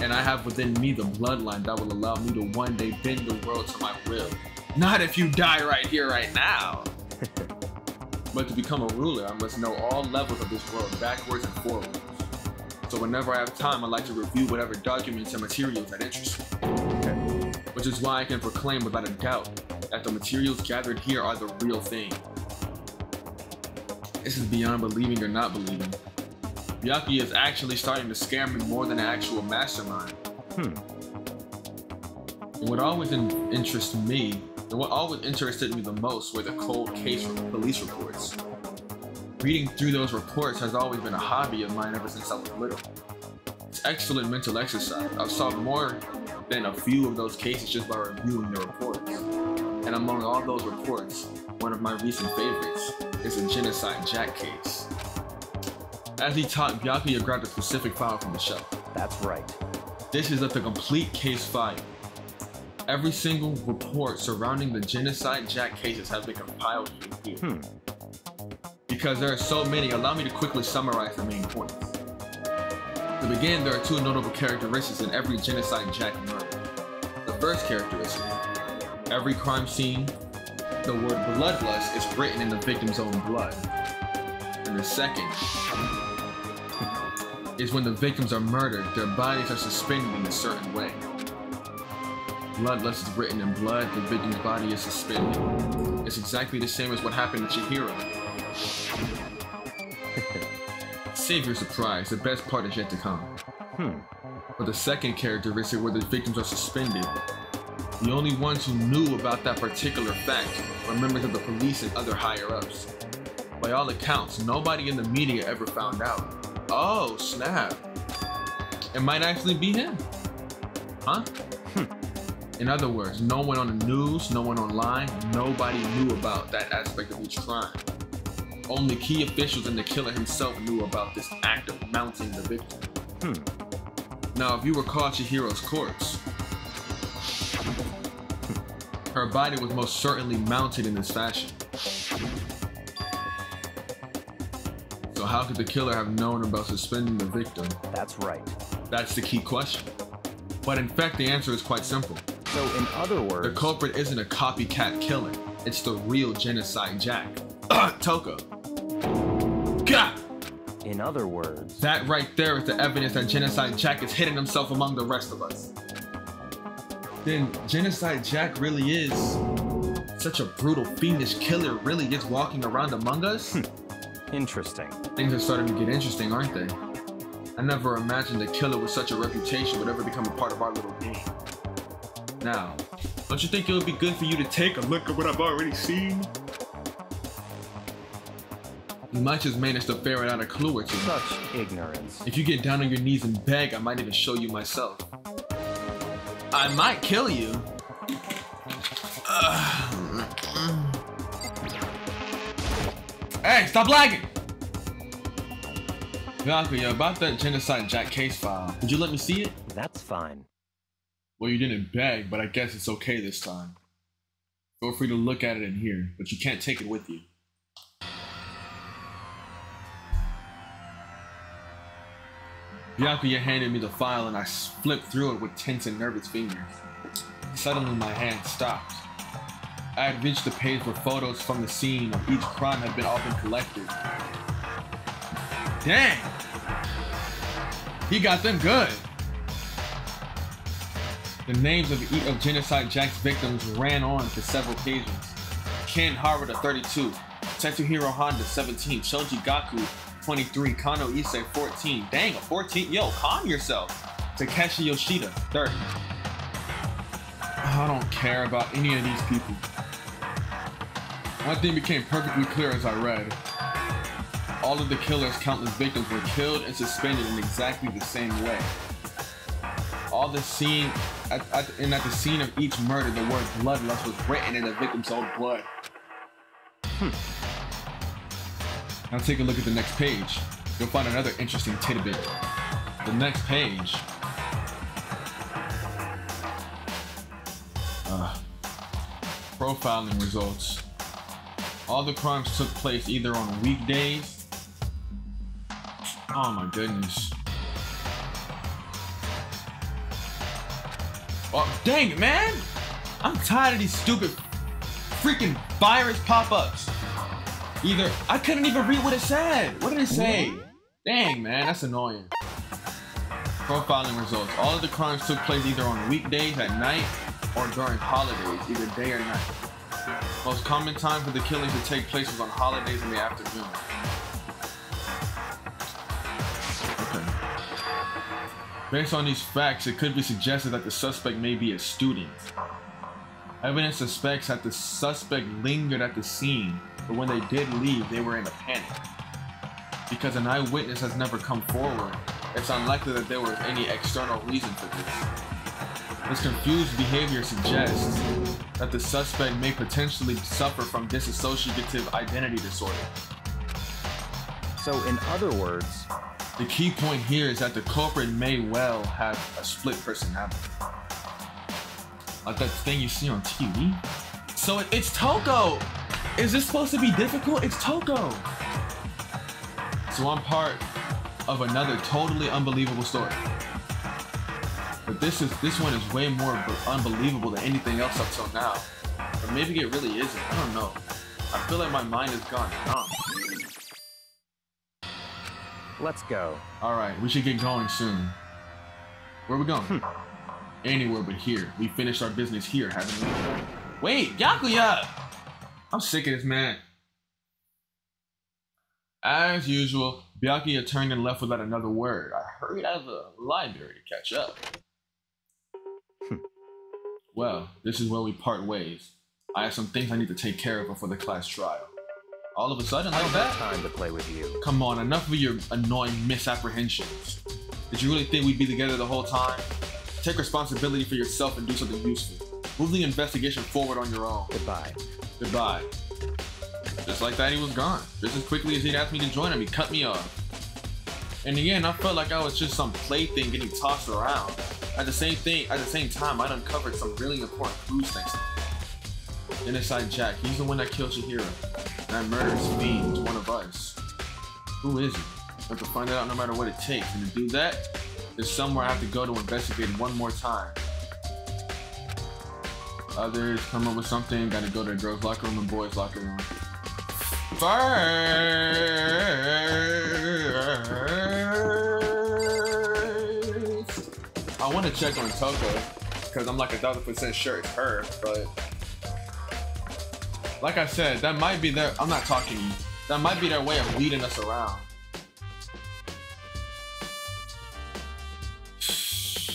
And I have within me the bloodline that will allow me to one day bend the world to my will. Not if you die right here, right now. But to become a ruler, I must know all levels of this world, backwards and forwards. So whenever I have time, I like to review whatever documents and materials that interest me. Which is why I can proclaim without a doubt that the materials gathered here are the real thing. This is beyond believing or not believing. Byakuya is actually starting to scare me more than an actual mastermind. And what always interested me the most were the cold case police reports. Reading through those reports has always been a hobby of mine ever since I was little. It's excellent mental exercise. I've solved more than a few of those cases just by reviewing the reports. And among all those reports, one of my recent favorites is the Genocide Jack case. As he talked, Byakuya grabbed a specific file from the shelf. That's right. This is the complete case file. Every single report surrounding the Genocide Jack cases have been compiled here. Because there are so many, allow me to quickly summarize the main points. To begin, there are two notable characteristics in every Genocide Jack murder. The first characteristic, every crime scene, the word bloodlust is written in the victim's own blood. And the second is when the victims are murdered, their bodies are suspended in a certain way. Bloodlust is written in blood, the victim's body is suspended. It's exactly the same as what happened to Chihiro. Save your surprise, the best part is yet to come. For the second characteristic where the victims are suspended, the only ones who knew about that particular fact were members of the police and other higher-ups. By all accounts, nobody in the media ever found out. Oh, snap. It might actually be him. Huh? In other words, no one on the news, no one online, nobody knew about that aspect of each crime. Only key officials and the killer himself knew about this act of mounting the victim. Now, if you recall Chihiro's corpse, her body was most certainly mounted in this fashion. So how could the killer have known about suspending the victim? That's right. That's the key question. But in fact, the answer is quite simple. So in other words... The culprit isn't a copycat killer. It's the real Genocide Jack. Toko. Gah! In other words... That right there is the evidence that Genocide Jack is hidden himself among the rest of us. Then Genocide Jack really is such a brutal, fiendish killer, really is walking around among us? Interesting. Things are starting to get interesting, aren't they? I never imagined a killer with such a reputation would ever become a part of our little game. Now, don't you think it would be good for you to take a look at what I've already seen? You might just manage to ferret out a clue or two. Such ignorance. If you get down on your knees and beg, I might even show you myself. I might kill you. Hey, stop lagging! Byakuya, about that Genocide Jack case file, would you let me see it? That's fine. Well, you didn't beg, but I guess it's okay this time. Feel free to look at it in here, but you can't take it with you. Byakuya handed me the file and I flipped through it with tense and nervous fingers. Suddenly my hand stopped. I had reached the page where photos from the scene of each crime had been all been collected. Dang! He got them good! The names of Genocide Jack's victims ran on for several pages. Ken Harvard, 32, Tetsuhiro Honda, 17, Shoji Gaku, 23, Kano Issei, 14. Dang, a 14? Yo, calm yourself. Takeshi Yoshida, 30. I don't care about any of these people. One thing became perfectly clear as I read. All of the killer's countless victims were killed and suspended in exactly the same way. At the scene of each murder, the word bloodlust was written in the victim's own blood. Now take a look at the next page. You'll find another interesting tidbit. The next page. Profiling results. All the crimes took place either on weekdays. Oh my goodness. Oh, dang it, man! I'm tired of these stupid freaking virus pop-ups. Either, I couldn't even read what it said. What did it say? Dang, man, that's annoying. Profiling results. All of the crimes took place either on weekdays at night or during holidays, either day or night. Most common time for the killings to take place was on holidays in the afternoon. Okay. Based on these facts, it could be suggested that the suspect may be a student. Evidence suspects that the suspect lingered at the scene, but when they did leave, they were in a panic. Because an eyewitness has never come forward, it's unlikely that there was any external reason for this. This confused behavior suggests that the suspect may potentially suffer from dissociative identity disorder. So in other words, the key point here is that the culprit may well have a split personality. Like that thing you see on TV. So it's Toko! Is this supposed to be difficult? It's Toko! So I'm part of another totally unbelievable story. But this one is way more unbelievable than anything else up till now. Or maybe it really isn't. I don't know. I feel like my mind is gone numb. let's go. Alright, we should get going soon. Where are we going? Anywhere but here. We finished our business here, haven't we? Wait, Byakuya! I'm sick of this man. As usual, Byakuya turned and left without another word. I hurried out of the library to catch up. Well, this is where we part ways. I have some things I need to take care of before the class trial. All of a sudden, like that? Time to play with you. Come on, enough of your annoying misapprehensions. Did you really think we'd be together the whole time? Take responsibility for yourself and do something useful. Move the investigation forward on your own. Goodbye. Goodbye. Just like that, he was gone. Just as quickly as he'd asked me to join him, he cut me off. In the end, I felt like I was just some plaything getting tossed around. At the same time, I'd uncovered some really important clues thanks to him. GENOCIDE Jack, he's the one that killed Chihiro. That murderous fiend is one of us. Who is he? I have to find it out no matter what it takes. And to do that, there's somewhere I have to go to investigate one more time. Others come up with something, gotta go to the girls' locker room and boys' locker room. First, I want to check on Toko, because I'm like 1000% sure it's her, but like I said, that might be their, I'm not talking to you, that might be their way of leading us around.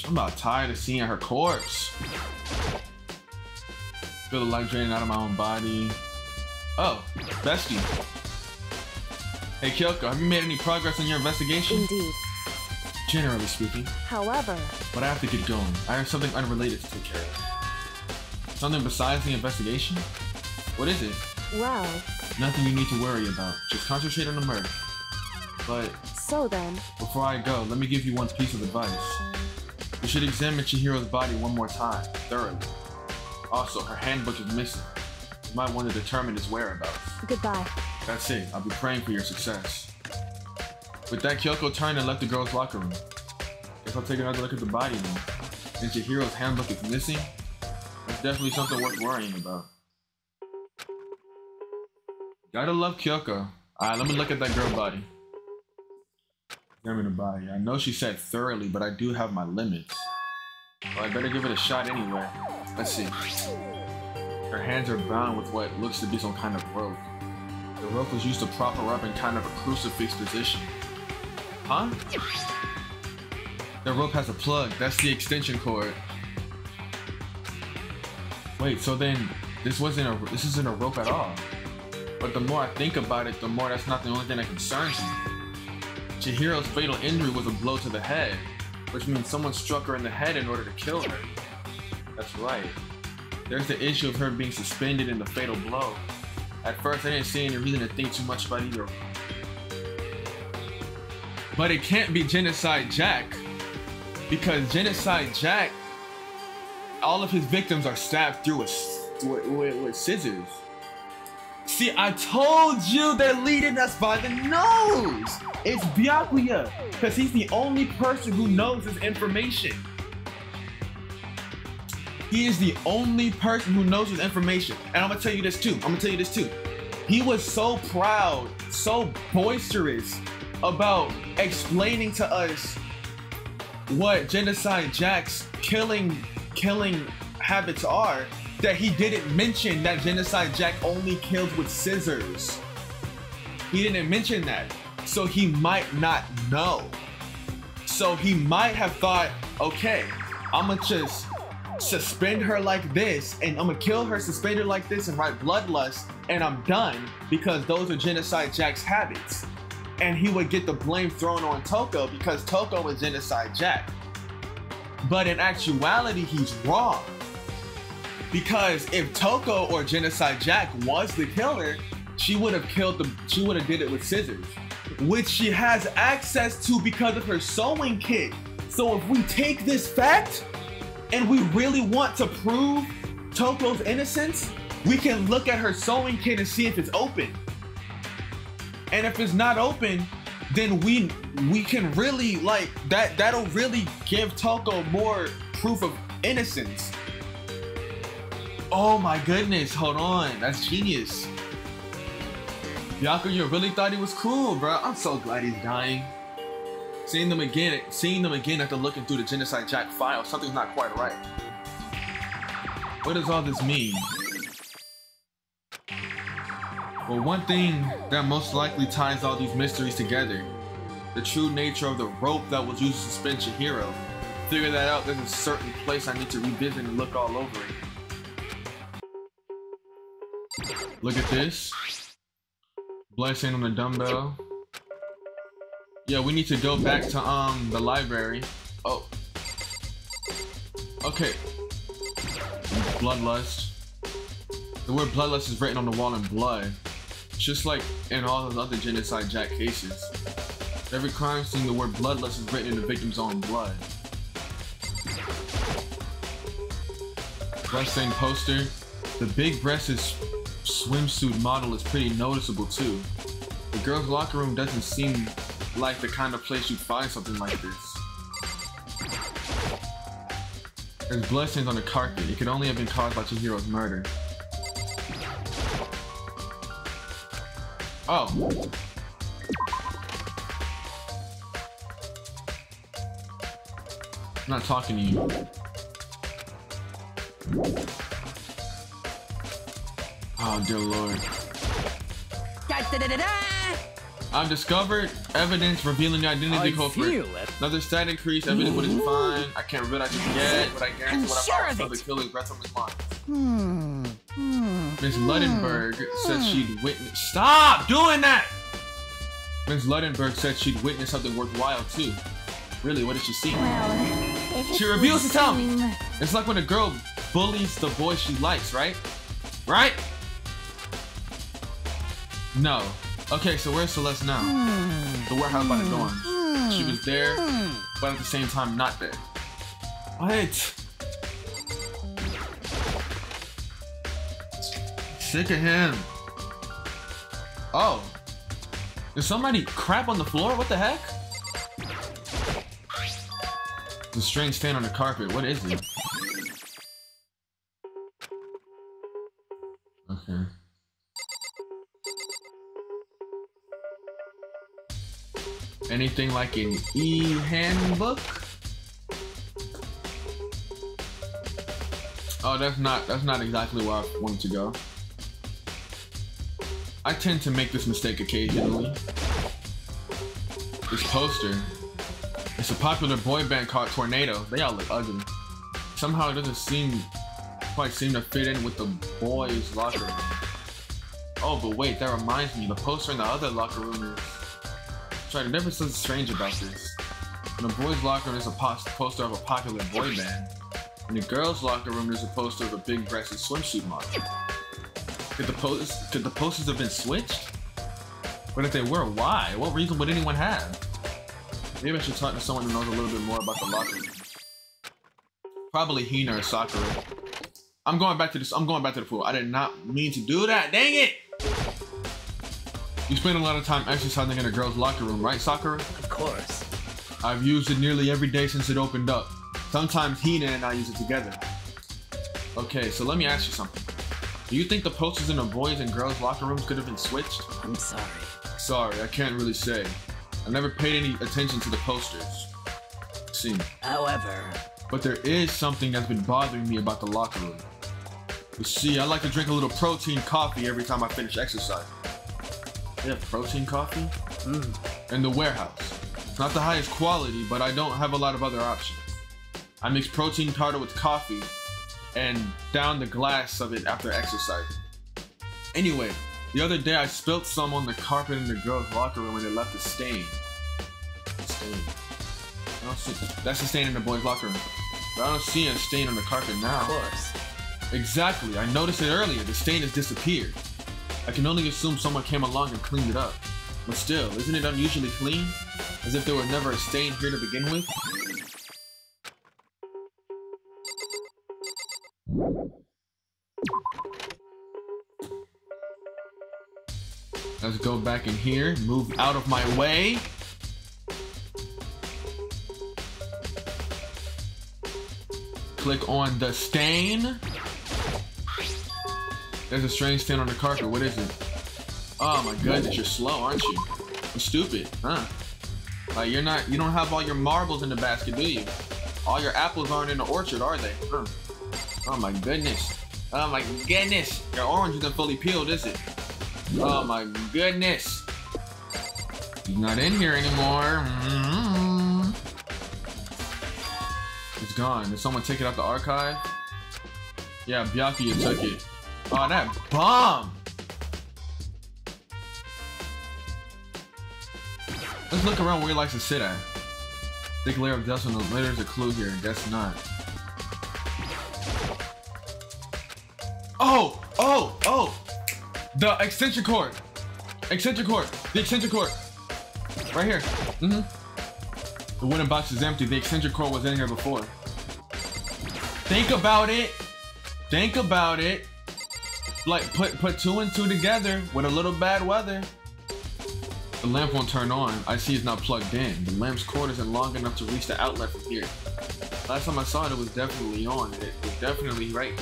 I'm about tired of seeing her corpse. Feel the life draining out of my own body. Oh, bestie. Hey Kyoko, have you made any progress in your investigation? Indeed. Generally speaking. However... But I have to get going. I have something unrelated to take care of. Something besides the investigation? What is it? Well... Nothing you need to worry about. Just concentrate on the murder. But... So then... Before I go, let me give you one piece of advice. You should examine Chihiro's body one more time, thoroughly. Also, her handbook is missing. You might want to determine its whereabouts. Goodbye. That's it. I'll be praying for your success. With that, Kyoko turned and left the girls' locker room. Guess I'll take another look at the body now. Since Chihiro's handbook is missing, that's definitely something worth worrying about. Gotta love Kyoko. Alright, let me look at that girl body. Examine the body. I know she said thoroughly, but I do have my limits. Well, I better give it a shot anyway. Let's see. Her hands are bound with what looks to be some kind of rope. The rope was used to prop her up in kind of a crucifix position. Huh? The rope has a plug. That's the extension cord. Wait, so then this isn't a rope at all. But the more I think about it, the more that's not the only thing that concerns me. Chihiro's fatal injury was a blow to the head, which means someone struck her in the head in order to kill her. That's right. There's the issue of her being suspended in the fatal blow. At first, I didn't see any reason to think too much about either But it can't be Genocide Jack, because Genocide Jack, all of his victims are stabbed through with scissors. See, I told you they're leading us by the nose. It's Byakuya, because he's the only person who knows this information. He is the only person who knows this information. And I'm gonna tell you this too. He was so proud, so boisterous about explaining to us what Genocide Jack's killing habits are, that he didn't mention that Genocide Jack only kills with scissors. He didn't mention that. So he might not know. So he might have thought, okay, I'm gonna just suspend her like this, and I'm gonna kill her, suspend her like this, and write Bloodlust, and I'm done, because those are Genocide Jack's habits. And he would get the blame thrown on Toko because Toko is Genocide Jack. But in actuality, he's wrong. Because if Toko or Genocide Jack was the killer, she would have did it with scissors, which she has access to because of her sewing kit. So if we take this fact and we really want to prove Toko's innocence, we can look at her sewing kit and see if it's open. And if it's not open, then we can really, like, that'll really give Toko more proof of innocence. Oh my goodness, hold on, that's genius. Byakuya really thought he was cool, bro. I'm so glad he's dying. Seeing them again after looking through the Genocide Jack file, something's not quite right. What does all this mean? Well, one thing that most likely ties all these mysteries together, the true nature of the rope that was used to suspend Chihiro. Figure that out, there's a certain place I need to revisit and look all over it. Look at this. Blood stain on the dumbbell. Yeah, we need to go back to the library. Oh. Okay. Bloodlust. The word Bloodlust is written on the wall in blood. Just like in all those other Genocide Jack cases. Every crime scene, the word Bloodlust is written in the victim's own blood. Bloodstained poster. The big breasted swimsuit model is pretty noticeable too. The girls' locker room doesn't seem like the kind of place you'd find something like this. There's bloodstains on the carpet. It could only have been caused by Chihiro's murder. Oh. I'm not talking to you. Oh, dear Lord. I've discovered evidence revealing the identity of the culprit. Another stat increase, evidence what is fine. I can't reveal that just yet, but I guarantee what I found the killer's breath from his lungs. Miss Luddenberg said she'd witnessed. Stop doing that! Miss Luddenberg said she'd witnessed something worthwhile too. Really, what did she see? Well, she reveals to tell me. It's like when a girl bullies the boy she likes, right? Right? No. Okay, so where's Celeste now? The warehouse by the dorm. She was there, but at the same time not there. What? Sick of him. Oh. Did somebody crap on the floor? What the heck? It's a strange stain on the carpet. What is it? Okay. Anything like an e-handbook? Oh, that's not exactly where I wanted to go. I tend to make this mistake occasionally. This poster. It's a popular boy band called Tornado. They all look ugly. Somehow it doesn't quite seem to fit in with the boys' locker room. Oh, but wait, that reminds me. The poster in the other locker room is... There's never something strange about this. In the boys' locker room, there's a poster of a popular boy band. In the girls' locker room, there's a poster of a big-breasted swimsuit model. Could the posters have been switched? But if they were, why? What reason would anyone have? Maybe I should talk to someone who knows a little bit more about the locker room. Probably Hina or Sakura. I'm going back to the pool. I did not mean to do that. Dang it! You spend a lot of time exercising in a girl's locker room, right, Sakura? Of course. I've used it nearly every day since it opened up. Sometimes Hina and I use it together. Okay, so let me ask you something. Do you think the posters in the boys' and girls' locker rooms could have been switched? I'm sorry. Sorry, I can't really say. I never paid any attention to the posters. See. However... But there is something that's been bothering me about the locker room. You see, I like to drink a little protein coffee every time I finish exercise. They have protein coffee? In the warehouse. It's not the highest quality, but I don't have a lot of other options. I mix protein powder with coffee and down the glass of it after exercising. Anyway, the other day I spilt some on the carpet in the girls' locker room and it left a stain. I don't see, that's a stain in the boys' locker room. But I don't see a stain on the carpet now. Of course. Exactly, I noticed it earlier. The stain has disappeared. I can only assume someone came along and cleaned it up. But still, isn't it unusually clean? As if there were never a stain here to begin with? Let's go back in here, move out of my way. Click on the stain. There's a strange stain on the carpet. What is it? Oh my goodness, you're slow, aren't you? You're stupid, huh? Like you don't have all your marbles in the basket, do you? All your apples aren't in the orchard, are they? Huh. Oh my goodness. Oh my goodness. Your orange isn't fully peeled, is it? Oh my goodness. He's not in here anymore. It's gone. Did someone take it out the archive? Yeah, Byakuya took it. Oh, that bomb! Let's look around where he likes to sit at. Thick layer of dust on the lid. There's a clue here. Guess not. Oh! Oh! Oh! The extension cord! Extension cord! The extension cord! Right here. The wooden box is empty. The extension cord was in here before. Think about it. Think about it. Like, put two and two together with a little bad weather. The lamp won't turn on. I see it's not plugged in. The lamp's cord isn't long enough to reach the outlet from here. Last time I saw it, it was definitely on. It was definitely right.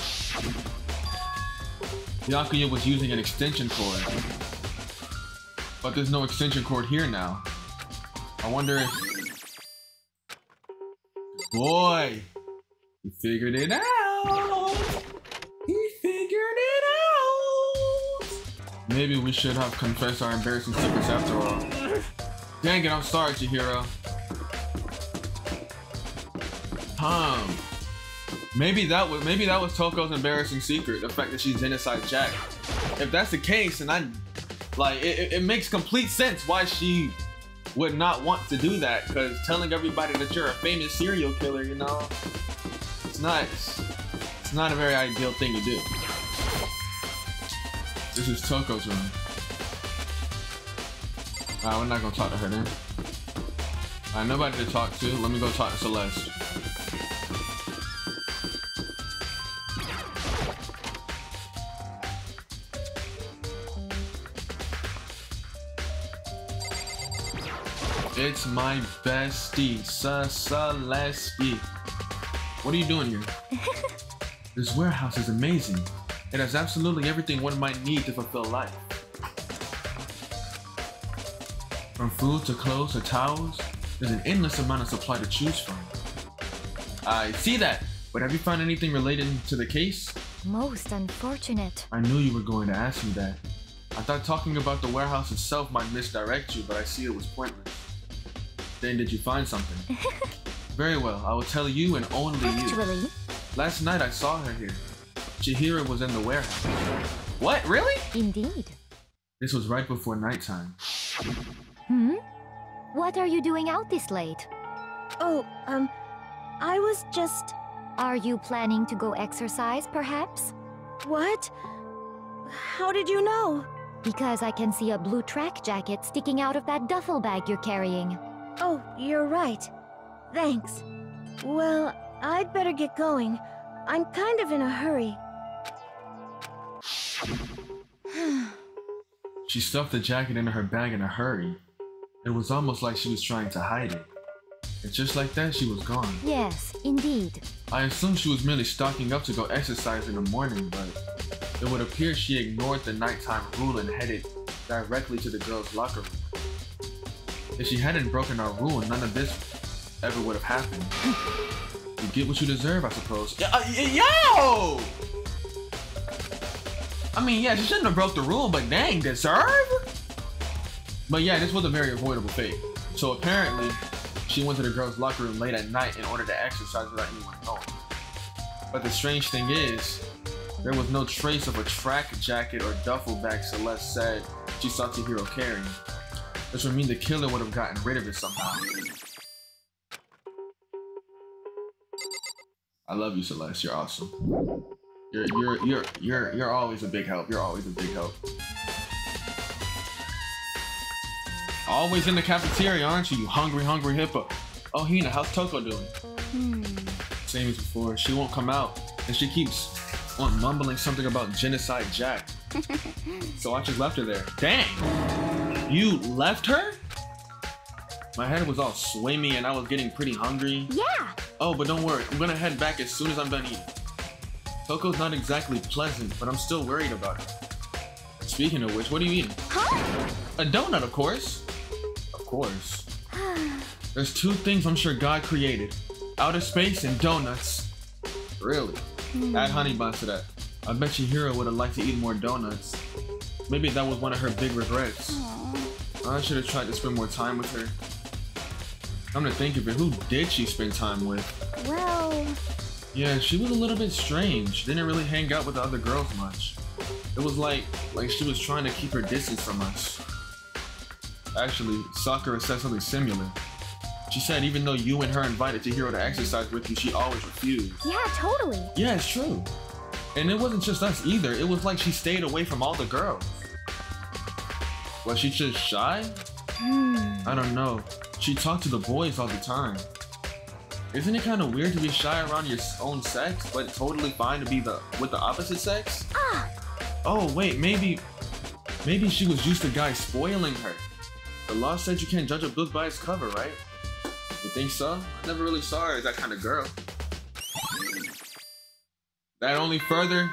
Byakuya was using an extension cord. But there's no extension cord here now. I wonder if... Boy! He figured it out! He figured it out! Maybe we should have confessed our embarrassing secrets after all. Dang it, I'm sorry, Chihiro. Maybe that was Toko's embarrassing secret, the fact that she's Genocide Jack. If that's the case, and it makes complete sense why she would not want to do that, because telling everybody that you're a famous serial killer, you know, it's not a very ideal thing to do. This is Toko's room. Alright, we're not gonna talk to her then. Alright, nobody to talk to. Let me go talk to Celeste. It's my bestie, Celeste. What are you doing here? This warehouse is amazing. It has absolutely everything one might need to fulfill life. From food to clothes to towels, there's an endless amount of supply to choose from. I see that, but have you found anything related to the case? Most unfortunate. I knew you were going to ask me that. I thought talking about the warehouse itself might misdirect you, but I see it was pointless. Then did you find something? Very well, I will tell you and only you. Actually, last night I saw her here. Chihiro was in the warehouse. What, really? indeed. This was right before nighttime. What are you doing out this late? Oh, I was just... Are you planning to go exercise, perhaps? What? How did you know? Because I can see a blue track jacket sticking out of that duffel bag you're carrying. Oh, you're right. Thanks. Well, I'd better get going. I'm kind of in a hurry. She stuffed the jacket into her bag in a hurry. It was almost like she was trying to hide it. And just like that, she was gone. Yes, indeed. I assumed she was merely stocking up to go exercise in the morning, but it would appear she ignored the nighttime rule and headed directly to the girls' locker room. If she hadn't broken our rule, none of this ever would have happened. You get what you deserve, I suppose. Yo! I mean, yeah, she shouldn't have broke the rule, but dang, deserve? But yeah, this was a very avoidable fate. So apparently, she went to the girls' locker room late at night in order to exercise without anyone knowing. But the strange thing is, there was no trace of a track jacket or duffel bag Celeste said she saw Chihiro carrying. This would mean the killer would have gotten rid of it somehow. I love you, Celeste. You're awesome. You're always a big help. You're always a big help. Always in the cafeteria, aren't you? You hungry hippo. Oh, Hina, how's Toko doing? Same as before. She won't come out, and she keeps on mumbling something about Genocide Jack. So I just left her there. Dang! You left her? My head was all swimmy, and I was getting pretty hungry. Yeah! Oh, but don't worry. I'm gonna head back as soon as I'm done eating. Toko's not exactly pleasant, but I'm still worried about her. Speaking of which, what are you eating? Huh? A donut, of course. Of course. There's two things I'm sure God created. Outer space and donuts. Really? Add honey buns to that. I bet Chihiro would have liked to eat more donuts. Maybe that was one of her big regrets. I should have tried to spend more time with her. Come to think of it, who did she spend time with? Well... Yeah, she was a little bit strange. Didn't really hang out with the other girls much. It was like she was trying to keep her distance from us. Actually, Sakura said something similar. She said even though you and her invited Chihiro to exercise with you, she always refused. Yeah, totally. Yeah, it's true. And it wasn't just us either. It was like she stayed away from all the girls. Was she just shy? I don't know. She talked to the boys all the time. Isn't it kind of weird to be shy around your own sex, but totally fine to be with the opposite sex? Oh wait, maybe she was used to guys spoiling her. The law said you can't judge a book by its cover, right? You think so? I never really saw her as that kind of girl. That only further.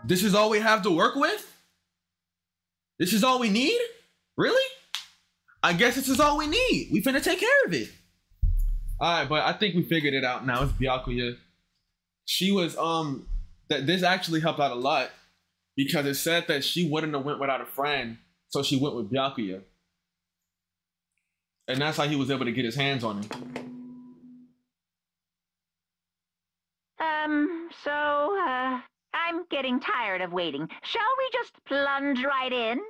This is all we have to work with? This is all we need? Really? I guess this is all we need. We finna take care of it. Alright, but I think we figured it out now. It's Byakuya. She was, that this actually helped out a lot because it said that she wouldn't have went without a friend, so she went with Byakuya. And that's how he was able to get his hands on her. I'm getting tired of waiting. Shall we just plunge right in?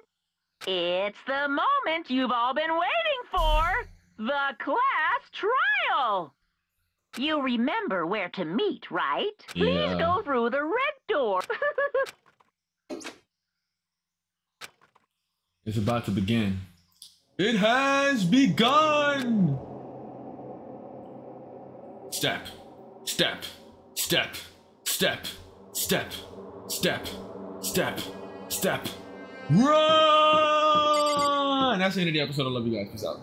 It's the moment you've all been waiting for! The class trial! You remember where to meet, right? Please go through the red door. It's about to begin. It has begun! Step, step, step, step, step, step, step, step. Run! That's the end of the episode. I love you guys. Peace out.